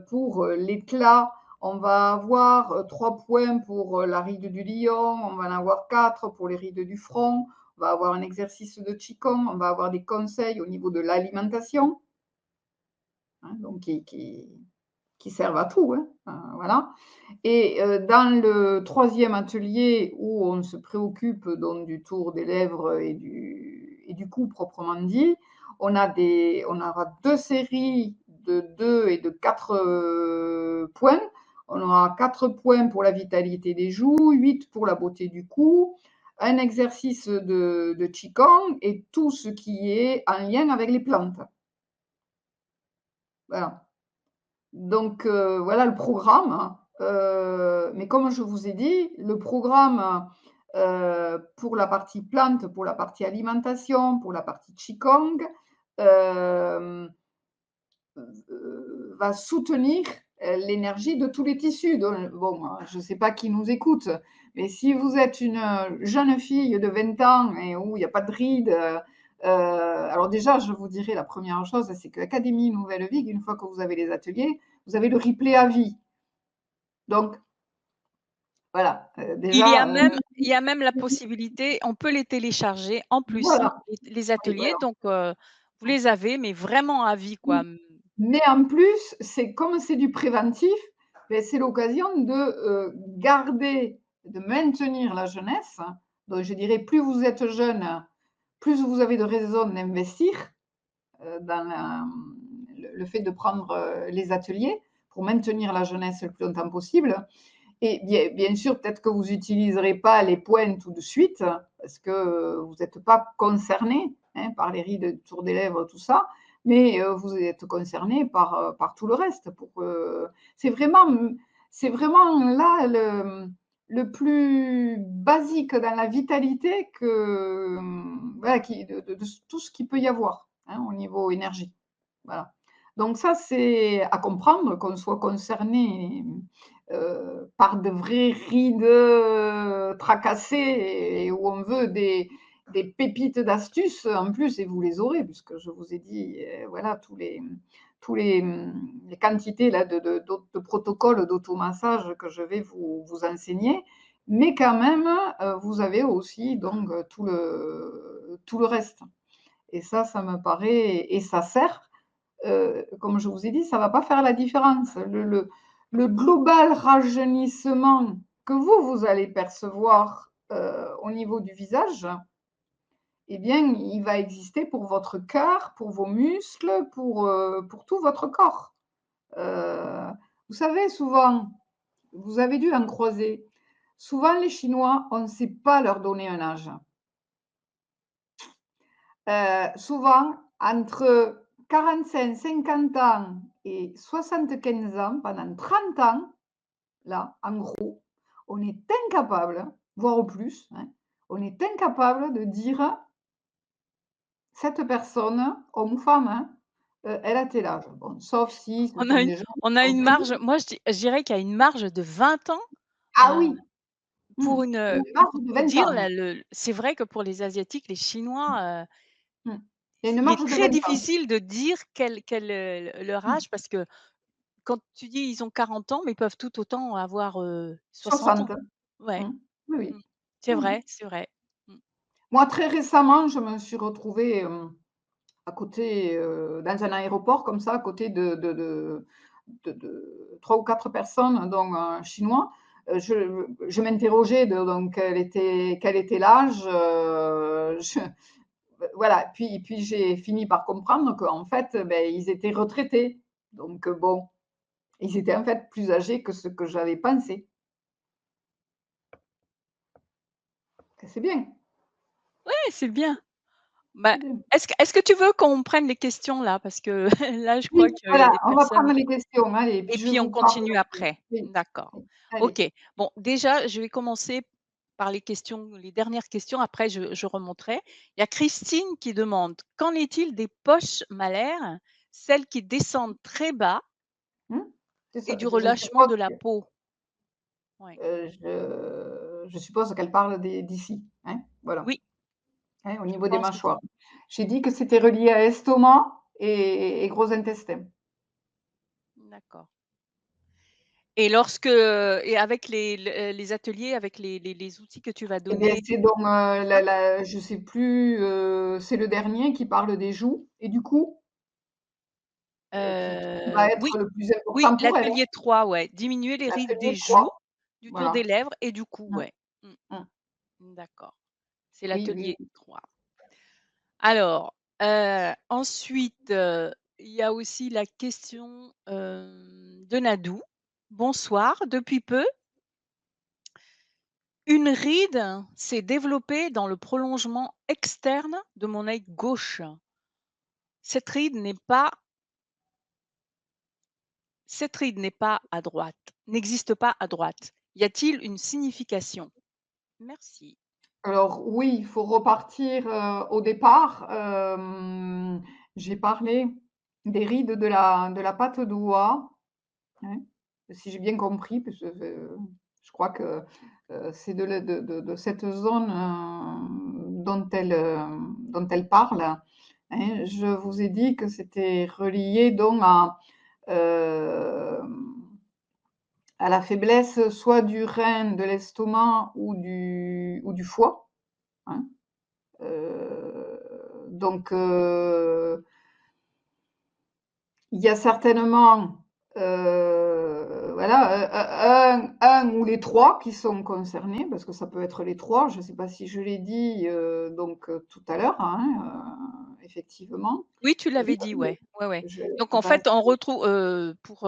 pour l'éclat, on va avoir 3 points pour la ride du lion, on va en avoir 4 pour les rides du front, on va avoir un exercice de Qigong, on va avoir des conseils au niveau de l'alimentation, hein, donc qui servent à tout. Hein, voilà. Et dans le troisième atelier où on se préoccupe donc du tour des lèvres et du cou proprement dit, on aura deux séries de 2 et de 4 points. On aura 4 points pour la vitalité des joues, 8 pour la beauté du cou, un exercice de Qigong et tout ce qui est en lien avec les plantes. Voilà. Donc voilà le programme. Mais comme je vous ai dit, le programme pour la partie plante, pour la partie alimentation, pour la partie Qigong, euh, va soutenir l'énergie de tous les tissus. Donc, bon, je ne sais pas qui nous écoute, mais si vous êtes une jeune fille de 20 ans et où il n'y a pas de rides, alors déjà, je vous dirais la première chose, c'est que l'Académie Nouvelle Vie, une fois que vous avez les ateliers, vous avez le replay à vie. Donc, voilà, déjà, Il y a même la possibilité, on peut les télécharger en plus, voilà, les oui, ateliers, voilà. donc vous les avez, mais vraiment à vie, quoi. Mais en plus, c'est comme c'est du préventif, ben, c'est l'occasion de garder, de maintenir la jeunesse. Donc, je dirais, plus vous êtes jeune, plus vous avez de raisons d'investir dans le fait de prendre les ateliers pour maintenir la jeunesse le plus longtemps possible. Et bien sûr, peut-être que vous n'utiliserez pas les points tout de suite, parce que vous n'êtes pas concerné hein, par les rides autour des lèvres, tout ça, mais vous êtes concerné par tout le reste. C'est vraiment là le plus basique dans la vitalité voilà, de tout ce qu'il peut y avoir hein, au niveau énergie. Voilà. Donc ça, c'est à comprendre qu'on soit concerné par de vraies rides tracassées et où on veut des pépites d'astuces en plus, et vous les aurez, puisque je vous ai dit, voilà, les quantités là, de protocoles d'automassage que je vais vous enseigner. Mais quand même, vous avez aussi donc tout le reste. Et ça me paraît, et ça sert comme je vous ai dit, ça ne va pas faire la différence. Le global rajeunissement que vous allez percevoir au niveau du visage, eh bien, il va exister pour votre cœur, pour vos muscles, pour tout votre corps. Euh, vous savez, souvent, vous avez dû en croiser, souvent les Chinois, on ne sait pas leur donner un âge. Souvent, entre 45, 50 ans et 75 ans, pendant 30 ans, là, en gros, on est incapable, voire au plus, hein, on est incapable de dire cette personne, homme ou femme, hein, elle a tel âge. Bon, sauf si ce On a sont une des gens qui on a sont une très... marge, moi je dirais qu'il y a une marge de 20 ans, Ah heu, oui, Mmh. Une marge Pour de tout 20 dire, ans. là, c'est vrai que pour les asiatiques, les Chinois, Mmh. Il y a une il est marge de très 20 ans. difficile de dire quel, leur Mmh. âge parce que quand tu dis: «Ils ont 40 ans», mais ils peuvent tout autant avoir, 60 ans. 60. Ouais, Mmh. Oui, mmh. oui. C'est Mmh. vrai, c'est vrai. Mmh. Moi, très récemment, je me suis retrouvée, à côté, dans un aéroport comme ça, à côté de 3 ou 4 personnes, dont un Chinois. Je m'interrogeais de donc quel était l'âge, voilà. Puis j'ai fini par comprendre qu'en fait, beh, ils étaient retraités. Donc bon, ils étaient en fait plus âgés que ce que j'avais pensé. C'est bien, Ouais, c'est bien. Bah, c'est bien. est-ce que tu veux qu'on prenne les questions là? Parce que là, je Oui, crois qu'il y a voilà, des on va personnes prendre les questions, allez, puis et je puis on vous parle continue après. après. Oui, D'accord. oui, allez. OK. Bon, déjà, je vais commencer par les questions, les dernières questions, après je remonterai. Il y a Christine qui demande: «Qu'en est-il des poches malaires, celles qui descendent très bas Mmh? C'est et ça, du je relâchement suppose de la que, peau?» Ouais. je suppose qu'elle parle d'ici, hein? Voilà, Oui, hein, au je niveau des pense mâchoires. aussi. J'ai dit que c'était relié à estomac et gros intestin. D'accord. Et lorsque et avec les ateliers, avec les outils que tu vas Eh bien, donner, c'est donc, hein? je sais plus, c'est le dernier qui parle des joues et du cou, qui va Oui, être le plus oui, important pour elle, hein. l'atelier 3, ouais. Diminuer les rides L'atelier des 3, joues, du tour des voilà. lèvres et du cou, Mmh, ouais. Mmh, mmh. d'accord. C'est Oui, oui, l'atelier oui. 3. Alors, ensuite, il y a aussi la question, de Nadou. «Bonsoir, depuis peu, une ride s'est développée dans le prolongement externe de mon œil gauche. Cette ride n'est pas Cette ride n'est pas à droite, n'existe pas à droite. Y a-t-il une signification? Merci. Alors oui, il faut repartir, au départ. J'ai parlé des rides de la patte d'oie, hein, si j'ai bien compris, parce que je crois que, c'est de cette zone, dont elle parle, hein. Je vous ai dit que c'était relié donc hem, à la faiblesse soit du rein, de l'estomac ou du foie, hein. Donc il y a certainement, voilà, un ou les 3 qui sont concernés, parce que ça peut être les 3. Je ne sais pas si je l'ai dit, donc tout à l'heure, hein, effectivement. Oui, tu Oui, l'avais dit, oui, ouais. Ouais, ouais. je Donc en pense fait, on que retrouve, pour,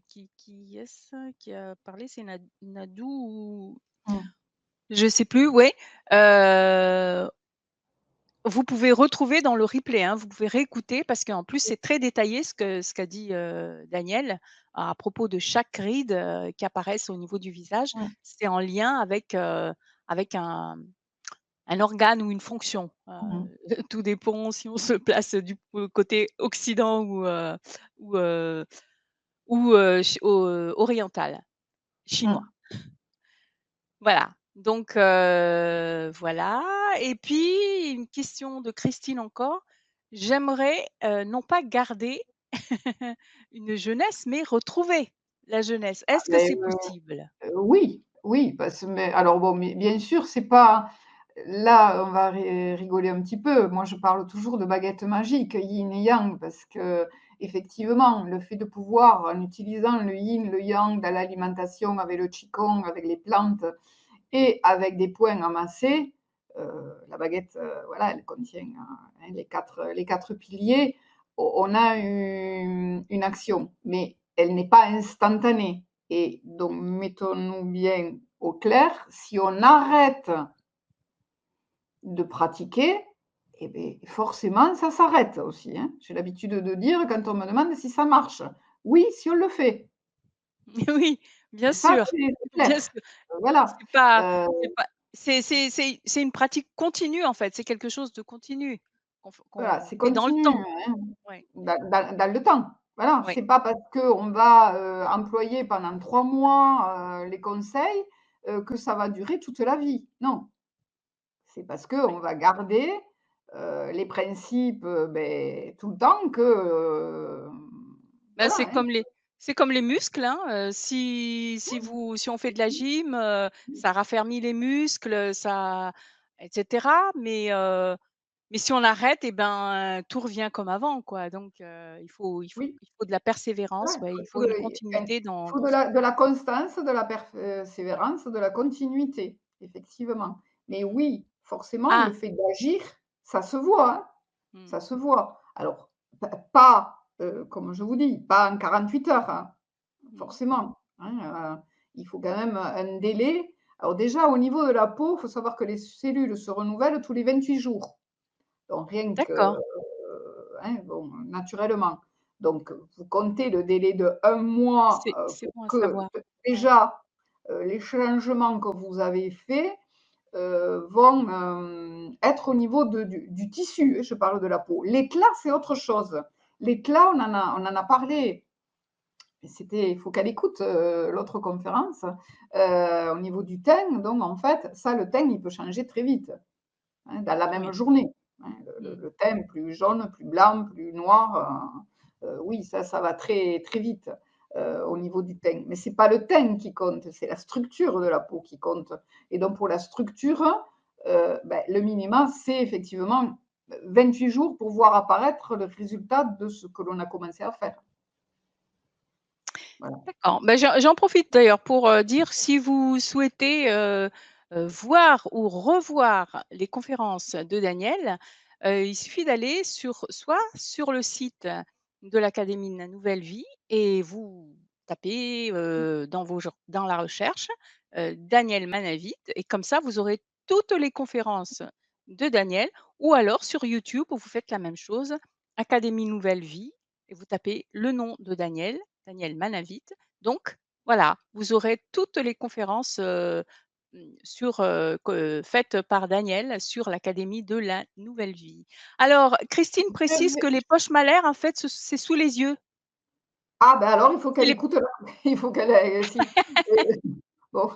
qui est-ce qui a parlé? C'est Nadou ou mmh, je sais plus, ouais. Heu, Vous pouvez retrouver dans le replay, hein, vous pouvez réécouter parce qu'en plus c'est très détaillé ce qu'a dit, Daniel à propos de chaque ride, qui apparaissent au niveau du visage. mmh, C'est en lien avec un organe ou une fonction. mmh, Tout dépend si on se place du côté occident ou ch oriental, chinois. mmh. Voilà, donc voilà et puis une question de Christine encore. J'aimerais, non pas garder une jeunesse, mais retrouver la jeunesse. Ah Est-ce que beh, c'est possible? oui, oui, parce mais alors bon, mais bien sûr, c'est pas là, on va rigoler un petit peu. Moi, je parle toujours de baguette magique, yin et yang, parce qu'effectivement, le fait de pouvoir, en utilisant le yin, le yang dans l'alimentation avec le qigong, avec les plantes et avec des points amassés, la baguette, voilà, elle contient, hein, les quatre piliers. On a une action, mais elle n'est pas instantanée et donc mettons-nous bien au clair, si on arrête de pratiquer, et beh, forcément ça s'arrête aussi, hein. J'ai l'habitude de dire quand on me demande si ça marche: «Oui, si on le fait». Oui, bien Ça, sûr, c'est bien clair. sûr. Voilà, C'est pas heu, c'est pas c'est une pratique continue, en fait, c'est quelque chose de continu voilà, qu'on c'est fait dans le continu, temps. hein, Ouais, dans le temps. Voilà, ouais. c'est pas parce qu'on va, employer pendant 3 mois, les conseils, que ça va durer toute la vie. Non, c'est parce Oui. qu'on va garder, les principes, tout le temps que, Bah, voilà, hein. c'est comme les muscles, hein, si on fait de la gym, ça raffermit les muscles, ça et cetera, mais si on arrête et ben, tout revient comme avant, quoi, donc Oui, il faut de la voilà, persévérance, ouais, il faut une continuité il faut dans ce de la constance, de la persévérance, de la continuité, effectivement. Mais oui, forcément, le ah! fait d'agir, ça se voit, hein, Mmh, ça se voit. Alors, pas, comme je vous dis, pas en 48 heures, hein, mmh, forcément, hein, il faut quand même un délai. Alors déjà, au niveau de la peau, il faut savoir que les cellules se renouvellent tous les 28 jours. Donc rien que, d'accord, hein, bon, naturellement. Donc vous comptez le délai de 1 mois, c'est pour bon à que savoir. Ouais. déjà, les changements que vous avez faits, vont, être au niveau du tissu, je parle de la peau. L'éclat, c'est autre chose. L'éclat, on en a parlé, c'était il faut qu'elle écoute, l'autre conférence, au niveau du teint, donc en fait, ça, le teint, il peut changer très vite. Hein, dans la même Oui. journée, hein. Le Mmh. le thym plus jaune, plus blanc, plus noir, oui, ça va très, très vite, au niveau du teint. Mais c'est pas le teint qui compte, c'est la structure de la peau qui compte et donc pour la structure, le minima, c'est effectivement, 28 jours pour voir apparaître le résultat de ce que l'on a commencé à faire. Voilà. D'accord. Bah, j'en profite d'ailleurs pour, dire si vous souhaitez, voir ou revoir les conférences de Daniel, il suffit d'aller soit sur le site de l'Académie de la Nouvelle Vie et vous tapez, dans la recherche, Daniel Manavit et comme ça vous aurez toutes les conférences de Daniel ou alors sur YouTube vous faites la même chose, Académie Nouvelle Vie et vous tapez le nom de Daniel, Daniel Manavit donc voilà, vous aurez toutes les conférences, faites par Daniel sur l'Académie de la Nouvelle Vie. Alors Christine précise que les poches malaires, en fait, c'est sous les yeux. Ah ben alors il faut C'est qu'elle les écoute la il faut qu'elle, si, bon,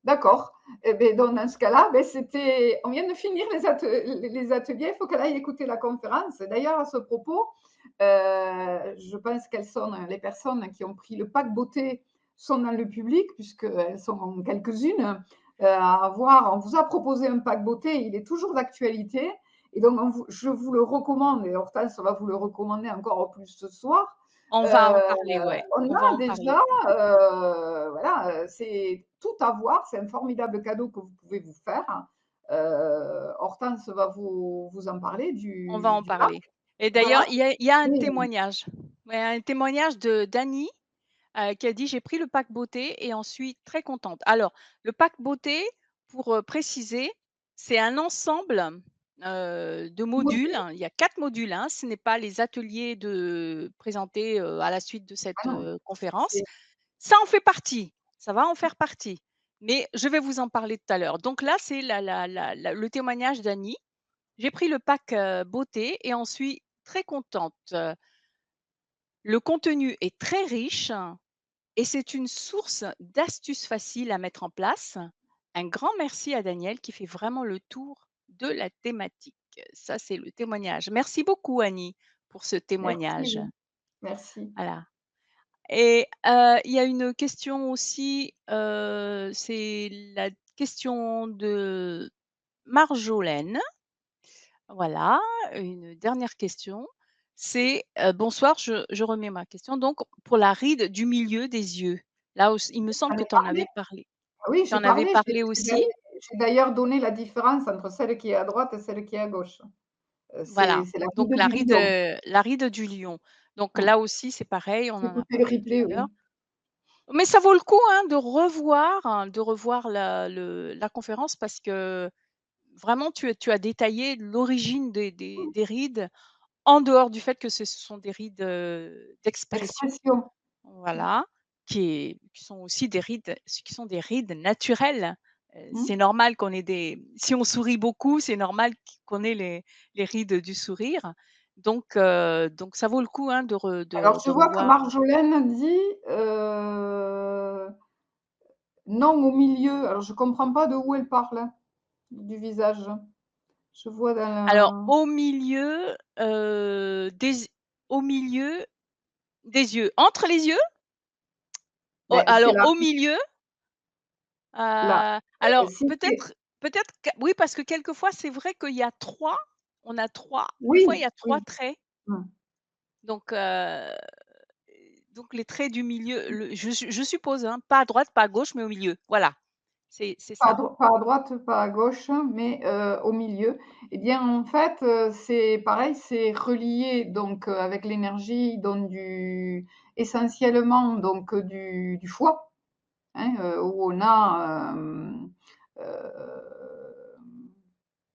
d'accord. Et beh, donc dans ce cas-là, c'était on vient de finir les ateliers, il faut qu'elle aille écouter la conférence. D'ailleurs, à ce propos, je pense qu'elles sont les personnes qui ont pris le pack beauté sont dans le public puisqu'elles sont quelques-unes, à avoir. On vous a proposé un pack beauté, il est toujours d'actualité et donc je vous le recommande et Hortense va vous le recommander encore plus ce soir. on va en Heu, parler, ouais, on on va a en parler. déjà, voilà, c'est tout à voir, c'est un formidable cadeau que vous pouvez vous faire. Hortense va vous en parler On va en du pack, parler et d'ailleurs, voilà. il y a un Et témoignage. Ouais, un témoignage de d'Annie, qui a dit: «J'ai pris le pack beauté et en suis très contente». Alors, le pack beauté, pour, préciser, c'est un ensemble, de modules. Il y a 4 modules, hein, ce n'est pas les ateliers présentés, à la suite de ah cette, non, conférence. c'est Ça en fait partie, ça va en faire partie, mais je vais vous en parler tout à l'heure. Donc là, c'est le témoignage d'Annie. J'ai pris le pack, beauté et en suis très contente. Le contenu est très riche et c'est une source d'astuces faciles à mettre en place. Un grand merci à Daniel qui fait vraiment le tour de la thématique. Ça, c'est le témoignage. Merci beaucoup Annie pour ce témoignage. merci, merci. Voilà et il y a une question aussi, c'est la question de Marjolaine. Voilà, une dernière question. C'est, «Bonsoir, je remets ma question donc pour la ride du milieu des yeux». Là auss il me semble J'en que ai tu en avais parlé. parlé. Ah oui, Tu j'ai en avais parlé, parlé aussi? j'ai d'ailleurs donné la différence entre celle qui est à droite et celle qui est à gauche. Voilà, C'est la donc ride du lion. la ride du lion. Donc Mmh. là aussi, c'est pareil, on en a Écoutez le parlé tout replay, à l'heure. oui. Mais ça vaut le coup, hein, de revoir la conférence parce que vraiment tu as détaillé l'origine des rides, en dehors du fait que ce sont des rides, d'expression. L'expression. Voilà, qui sont aussi des rides naturelles. Mmh. C'est normal qu'on ait des si on sourit beaucoup, c'est normal qu'on ait les rides du sourire. Donc ça vaut le coup, hein, Alors je de vois que revoir. Marjolaine dit, non, au milieu. Alors je comprends pas de où elle parle, du visage. Je vois Alors dans le au milieu des yeux. Entre les yeux? beh, c'est Alors là au milieu, là, alors si c'est peut-être que oui, parce que quelquefois, c'est vrai qu'il y a 3. On a 3. Des fois, il oui, y a 3 oui. traits. Mmh. Donc les traits du milieu, je suppose, hein, pas à droite, pas à gauche, mais au milieu. Voilà, c'est ça. Pas à droite, pas à gauche, mais au milieu. Eh bien, en fait, c'est pareil, c'est relié donc avec l'énergie donc du essentiellement donc du foie, hein, où on a,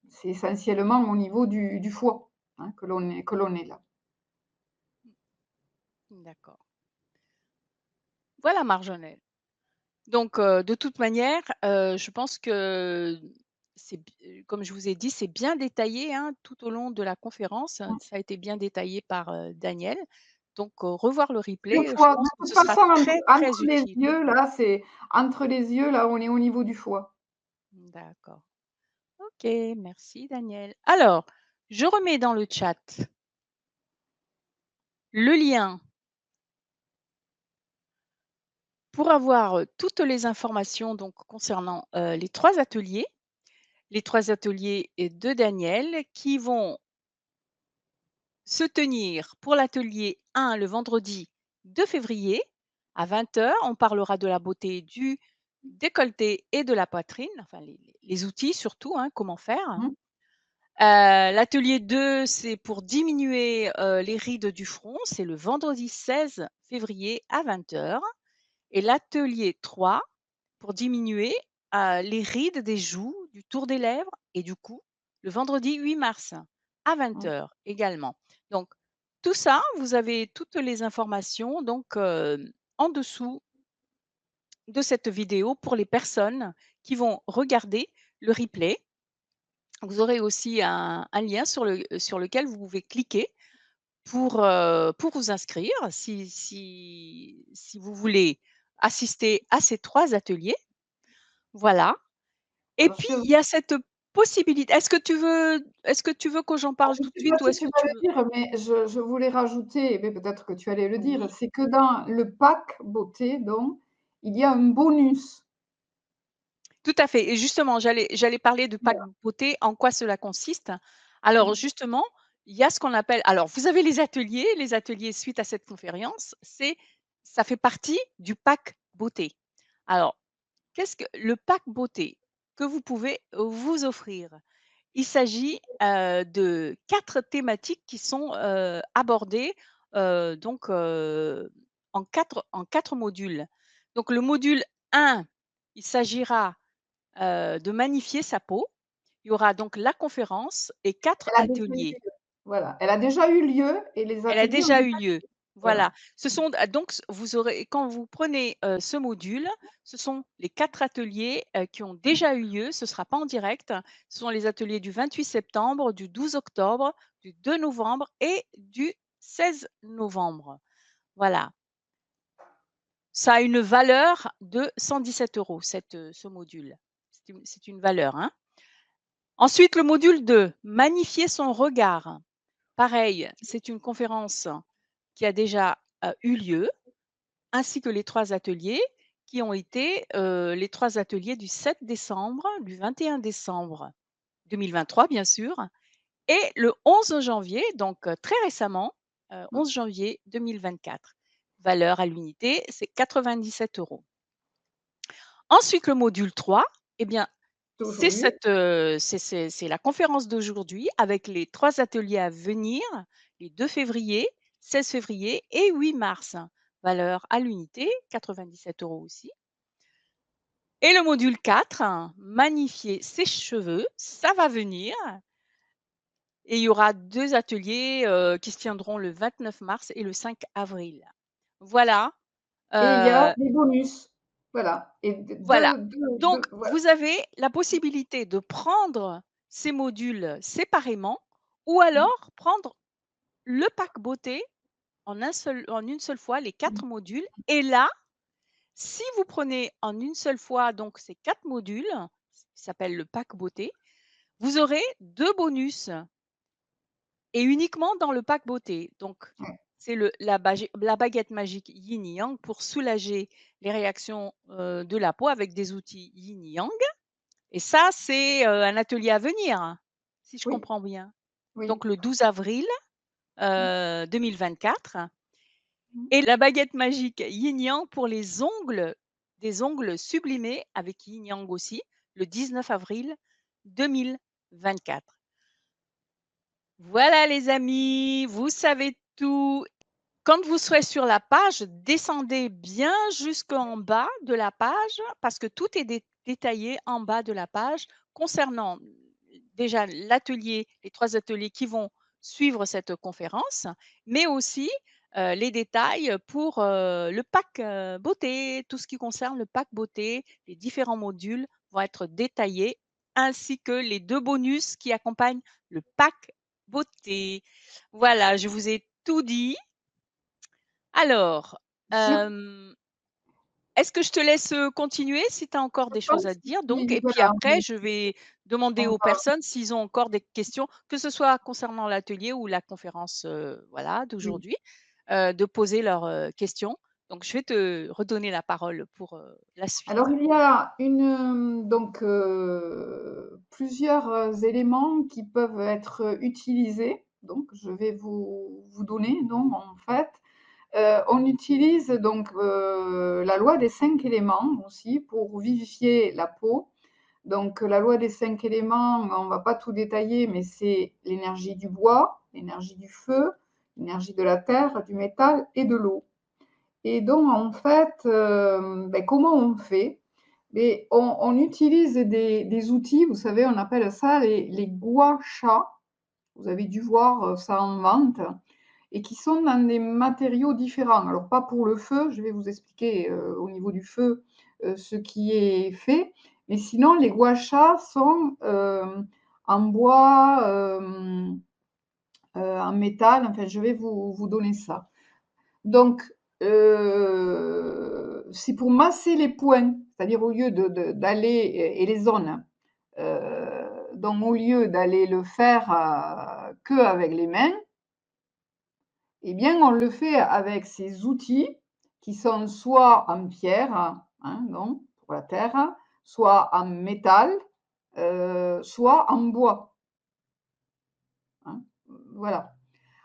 c'est essentiellement au niveau du foie, hein, que l'on est là. D'accord. Voilà, Marjolaine. Donc de toute manière, je pense que comme je vous ai dit, c'est bien détaillé, hein, tout au long de la conférence. Mmh. Ça a été bien détaillé par, Daniel. Donc revoir le 2 replay, je fois, de pense que toute ce sera façon entre très, entre très les utile. yeux là, c'est entre les yeux là, on est au niveau du foie. D'accord. OK, merci Daniel. Alors, je remets dans le chat le lien pour avoir, toutes les informations donc concernant, les 3 ateliers. Les 3 ateliers de Daniel qui vont se tenir pour l'atelier 1 le vendredi 2 février à 20 heures. On parlera de la beauté du décolleté et de la poitrine, enfin les outils surtout, hein, comment faire. Mmh. L'atelier 2, c'est pour diminuer, les rides du front, c'est le vendredi 16 février à 20 heures. Et l'atelier 3 pour diminuer, les rides des joues, du tour des lèvres et du cou, le vendredi 8 mars à vingt Mmh. heures également. Donc tout ça, vous avez toutes les informations donc, en dessous de cette vidéo pour les personnes qui vont regarder le replay. Vous aurez aussi un lien sur lequel vous pouvez cliquer pour vous inscrire si vous voulez assister à ces 3 ateliers. Voilà. Et Alors puis je il y a cette possibilité est-ce que tu veux que j'en parle Je tout ne de sais pas suite ou si est-ce tu que vas tu le veux dire, mais je voulais rajouter, mais peut-être que tu allais le dire, oui, c'est que dans le pack beauté donc, il y a un bonus. tout à fait et justement j'allais parler de pack Voilà. beauté, en quoi cela consiste. Alors Mmh. justement, il y a ce qu'on appelle alors vous avez les ateliers suite à cette conférence, ça fait partie du pack beauté. Alors, qu'est-ce que le pack beauté que vous pouvez vous offrir? Il s'agit, de 4 thématiques qui sont, abordées, donc, en quatre modules. Donc le module 1, il s'agira, de magnifier sa peau. Il y aura donc la conférence et 4 Elle a déjà eu ateliers. lieu. Voilà, elle a déjà eu lieu et les Elle a ateliers ont déjà déjà eu lieu. voilà. Voilà. Ce sont donc vous aurez quand vous prenez, ce module, ce sont les 4 ateliers, qui ont déjà eu lieu. Ce ne sera pas en direct. Ce sont les ateliers du 28 septembre, du 12 octobre, du 2 novembre et du 16 novembre. Voilà. Ça a une valeur de 117 € ce module. C'est une valeur, hein. Ensuite, le module 2, magnifier son regard. Pareil, c'est une conférence qui a déjà, eu lieu, ainsi que les 3 ateliers qui ont été, les 3 ateliers du 7 décembre, du 21 décembre 2023 bien sûr et le 11 janvier, donc très récemment, Mmh, 11 janvier 2024. Valeur à l'unité, c'est 97 €. Ensuite le module 3, eh bien, c'est c'est aujourd'hui. cette, c'est la conférence d'aujourd'hui avec les 3 ateliers à venir, les 2 février, 16 février et 8 mars. Valeur à l'unité, 97 € aussi. Et le module 4, magnifier ses cheveux, ça va venir et il y aura 2 ateliers, qui se tiendront le 29 mars et le 5 avril. Voilà, Et il y a heu, des bonus. Voilà et voilà. Donc voilà. vous avez la possibilité de prendre ces modules séparément ou Mmh, alors prendre le pack beauté en une seule fois, les mmh, 4 modules et là, Si vous prenez en une seule fois donc ces 4 modules, qui s'appelle le pack beauté, vous aurez 2 bonus et uniquement dans le pack beauté. Donc Ouais, c'est la baguette magique yin yang pour soulager les réactions, de la peau avec des outils yin yang et ça, c'est, un atelier à venir, hein, si je oui, comprends bien. oui. Donc le 12 avril, 2024 Mmh. et la baguette magique yin yang pour les ongles, des ongles sublimés avec yin yang aussi, le 19 avril 2024. Voilà les amis, vous savez tout. Quand vous serez sur la page, descendez bien jusqu'en bas de la page parce que tout est détaillé en bas de la page concernant déjà l'atelier, les 3 ateliers qui vont suivre cette conférence, mais aussi les détails pour le pack beauté, tout ce qui concerne le pack beauté, les différents modules vont être détaillés ainsi que les 2 bonus qui accompagnent le pack beauté. Voilà, je vous ai tout dit. Alors, Je est-ce que je te laisse, continuer si tu as encore des choses à pense dire donc qu'il et puis voilà, après je vais demander on aux va personnes s'ils ont encore des questions, que ce soit concernant l'atelier ou la conférence, voilà, oui. d'aujourd'hui, de poser leurs, questions. Donc je vais te redonner la parole pour, la Alors suite. il y a plusieurs, éléments qui peuvent être utilisés. Donc je vais vous donner donc en fait, on utilise la loi des 5 éléments aussi pour vivifier la peau. Donc la loi des 5 éléments, on ne va pas tout détailler, mais c'est l'énergie du bois, l'énergie du feu, l'énergie de la terre, du métal et de l'eau. Et donc, en fait, comment on fait? Mais on utilise des outils, vous savez, on appelle ça les gua sha. Vous avez dû voir ça en vente et qui sont dans des matériaux différents. Alors, pas pour le feu, je vais vous expliquer au niveau du feu ce qui est fait. Mais sinon, les gua sha sont en bois, en métal. Enfin, je vais vous donner ça. Donc, c'est pour masser les points, c'est-à-dire au lieu d'aller et les zones, donc au lieu d'aller le faire que avec les mains, eh bien, on le fait avec ces outils qui sont soit en pierre, hein, donc pour la terre, soit en métal, soit en bois, hein, voilà.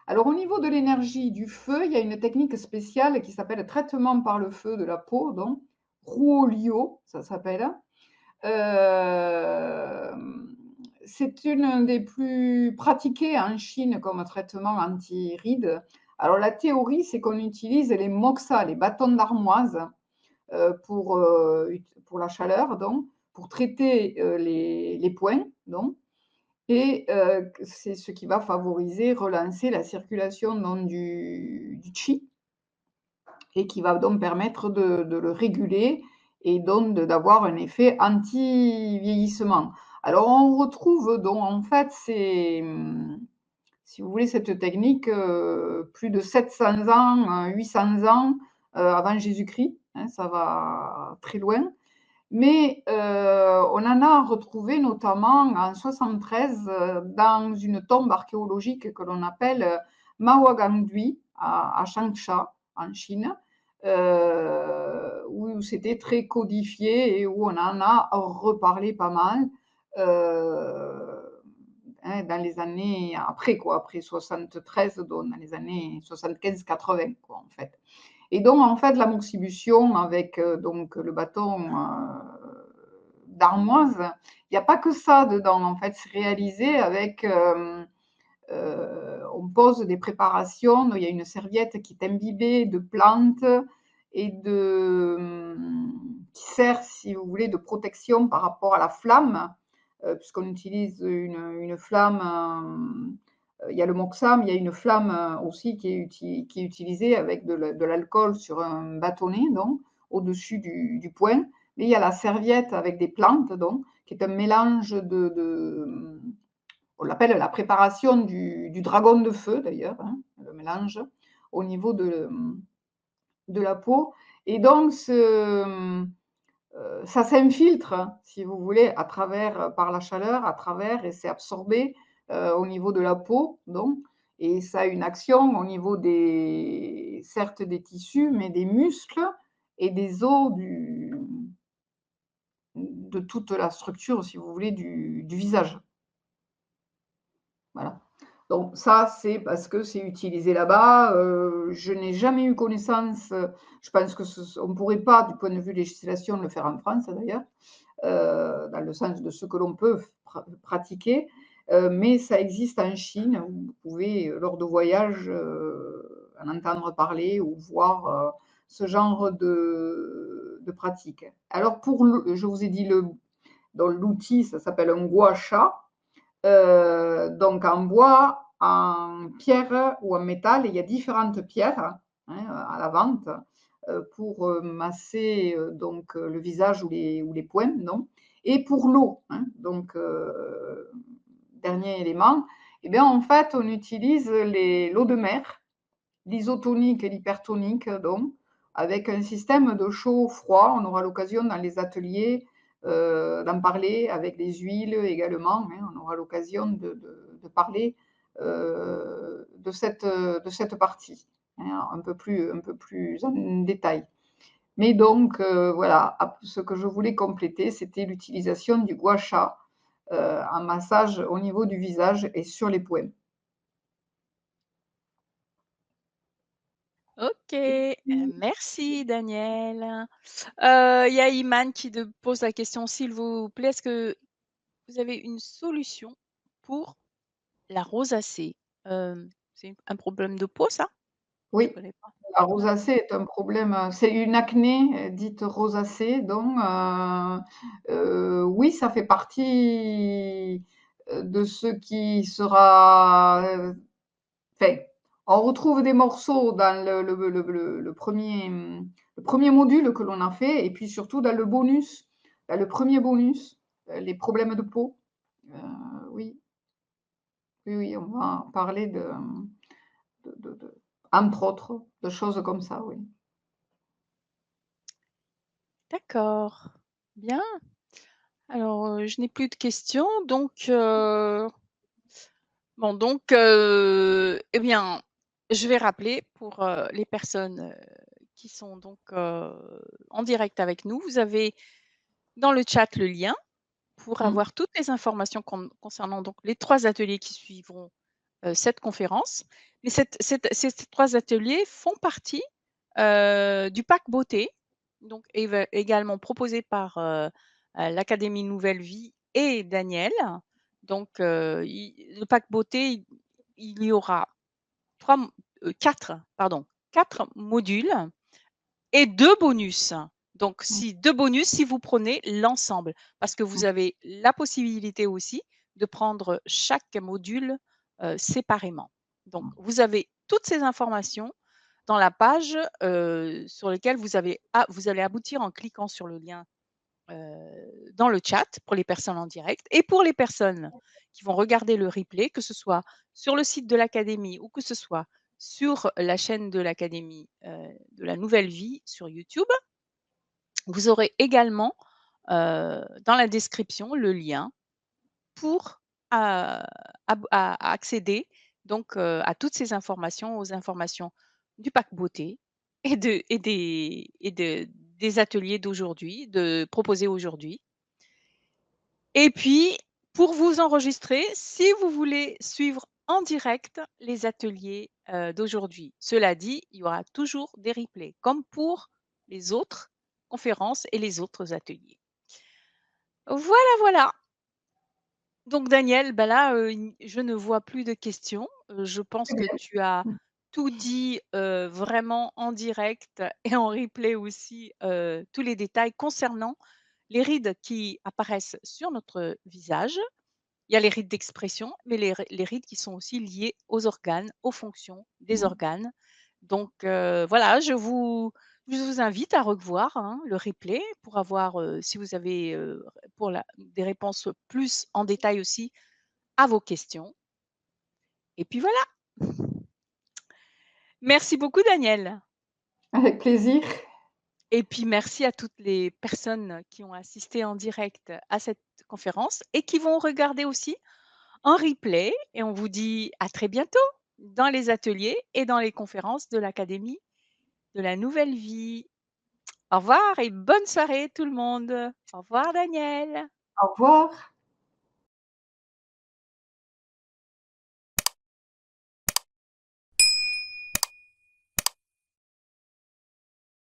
Alors au niveau de l'énergie du feu, il y a une technique spéciale qui s'appelle traitement par le feu de la peau, donc Ruolio, ça s'appelle. C'est une des plus pratiquées en Chine comme traitement anti-rides. Alors la théorie, c'est qu'on utilise les moxa, les bâtons d'armoise, pour la chaleur, donc, pour traiter les points, donc, et c'est ce qui va favoriser, relancer la circulation donc du qi et qui va donc permettre de le réguler et donc d'avoir un effet anti-vieillissement. Alors on retrouve donc en fait si vous voulez cette technique, plus de 700 ans, 800 ans, avant Jésus-Christ, hein, ça va très loin. Mais on en a retrouvé notamment en 73 dans une tombe archéologique que l'on appelle Mawagangdui à Changsha, en Chine, où c'était très codifié et où on en a reparlé pas mal hein, dans les années après, quoi, après 73, donc dans les années 75-80, quoi, en fait. Et donc, en fait, la moxibution avec donc le bâton d'armoise, il n'y a pas que ça dedans. En fait, c'est réalisé avec. On pose des préparations. Il y a une serviette qui est imbibée de plantes et qui sert, si vous voulez, de protection par rapport à la flamme, puisqu'on utilise une flamme. Il y a le moxa, mais il y a une flamme aussi qui est utilisée avec de l'alcool sur un bâtonnet, donc, au-dessus du poing. Mais il y a la serviette avec des plantes, donc, qui est un mélange on l'appelle la préparation du dragon de feu, d'ailleurs, hein, le mélange, au niveau de la peau. et donc ça s'infiltre, hein, si vous voulez, à travers, par la chaleur, à travers, et c'est absorbé, au niveau de la peau donc, et ça a une action au niveau des certes des tissus, mais des muscles et des os de toute la structure, si vous voulez, du visage. Voilà. Donc ça, c'est parce que c'est utilisé là-bas. Je n'ai jamais eu connaissance, je pense que on ne pourrait pas, du point de vue législation, le faire en France d'ailleurs, dans le sens de ce que l'on peut pratiquer, mais ça existe en Chine, où vous pouvez, lors de voyages, en entendre parler ou voir ce genre de pratique. Alors pour je vous ai dit dans l'outil, ça s'appelle un gua sha, donc en bois, en pierre ou en métal. Il y a différentes pierres, hein, à la vente, pour masser donc le visage ou les poings, non. Et pour l'eau, hein, donc dernier élément, eh bien, en fait, on utilise l'eau de mer, l'isotonique et l'hypertonique, donc, avec un système de chaud-froid. On aura l'occasion dans les ateliers d'en parler avec les huiles également, hein. On aura l'occasion de parler de cette partie, hein, un peu plus en détail. Mais donc, voilà, ce que je voulais compléter, c'était l'utilisation du gua sha en massage au niveau du visage et sur les poings. OK, merci Daniel. Il y a Iman qui te pose la question, s'il vous plaît, est-ce que vous avez une solution pour la rosacée? C'est un problème de peau ça? Je Oui, connais pas. la Ouais. rosacée est un problème, c'est une acné, dite rosacée, donc oui, ça fait partie, de ce qui sera, enfin, on retrouve des morceaux dans le 1er, le 1er module que l'on a fait, et puis surtout dans le bonus, dans le 1er bonus, les problèmes de peau. Heu, oui, oui, oui, on va parler de entre autres, de choses comme ça, oui. D'accord, bien. Alors, je n'ai plus de questions donc bon donc eh bien, je vais rappeler pour, les personnes, qui sont donc, en direct avec nous. Vous avez dans le chat le lien pour Mmh. avoir toutes les informations concernant donc les 3 ateliers qui suivront, cette conférence. Mais ces 3 ateliers font partie, du pack beauté, donc également proposé par, l'Académie Nouvelle Vie et Daniel. Donc, le pack beauté, il y aura 4 pardon, 4 modules et 2 bonus. Donc Mmh. si 2 bonus si vous prenez l'ensemble, parce que Mmh. vous avez la possibilité aussi de prendre chaque module, séparément. Donc Mmh. vous avez toutes ces informations dans la page, sur lequel vous allez aboutir en cliquant sur le lien, dans le chat pour les personnes en direct, et pour les personnes qui vont regarder le replay, que ce soit sur le site de l'académie ou que ce soit sur la chaîne de l'académie, de la Nouvelle Vie sur YouTube. Vous aurez également, dans la description le lien pour, accéder donc, à toutes ces informations, aux informations du pack beauté des ateliers d'aujourd'hui, proposés aujourd'hui. Et puis, pour vous enregistrer, si vous voulez suivre en direct les ateliers, d'aujourd'hui. Cela dit, il y aura toujours des replays, comme pour les autres conférences et les autres ateliers. Voilà, voilà. Donc Daniel, bah là, je ne vois plus de questions. Je pense Très que bien. tu as Mmh. tout dit, vraiment en direct et en replay aussi, tous les détails concernant les rides qui apparaissent sur notre visage. Il y a les rides d'expression, mais les rides qui sont aussi liées aux organes, aux fonctions des Mmh. organes. Donc voilà, je vous invite à revoir, hein, le replay pour avoir, si vous avez, pour la des réponses plus en détail aussi à vos questions. Et puis voilà. Merci beaucoup Daniel. Avec plaisir. Et puis merci à toutes les personnes qui ont assisté en direct à cette conférence et qui vont regarder aussi en replay et on vous dit à très bientôt dans les ateliers et dans les conférences de l'Académie de la Nouvelle Vie. Au revoir et bonne soirée tout le monde. Au revoir Daniel. Au revoir.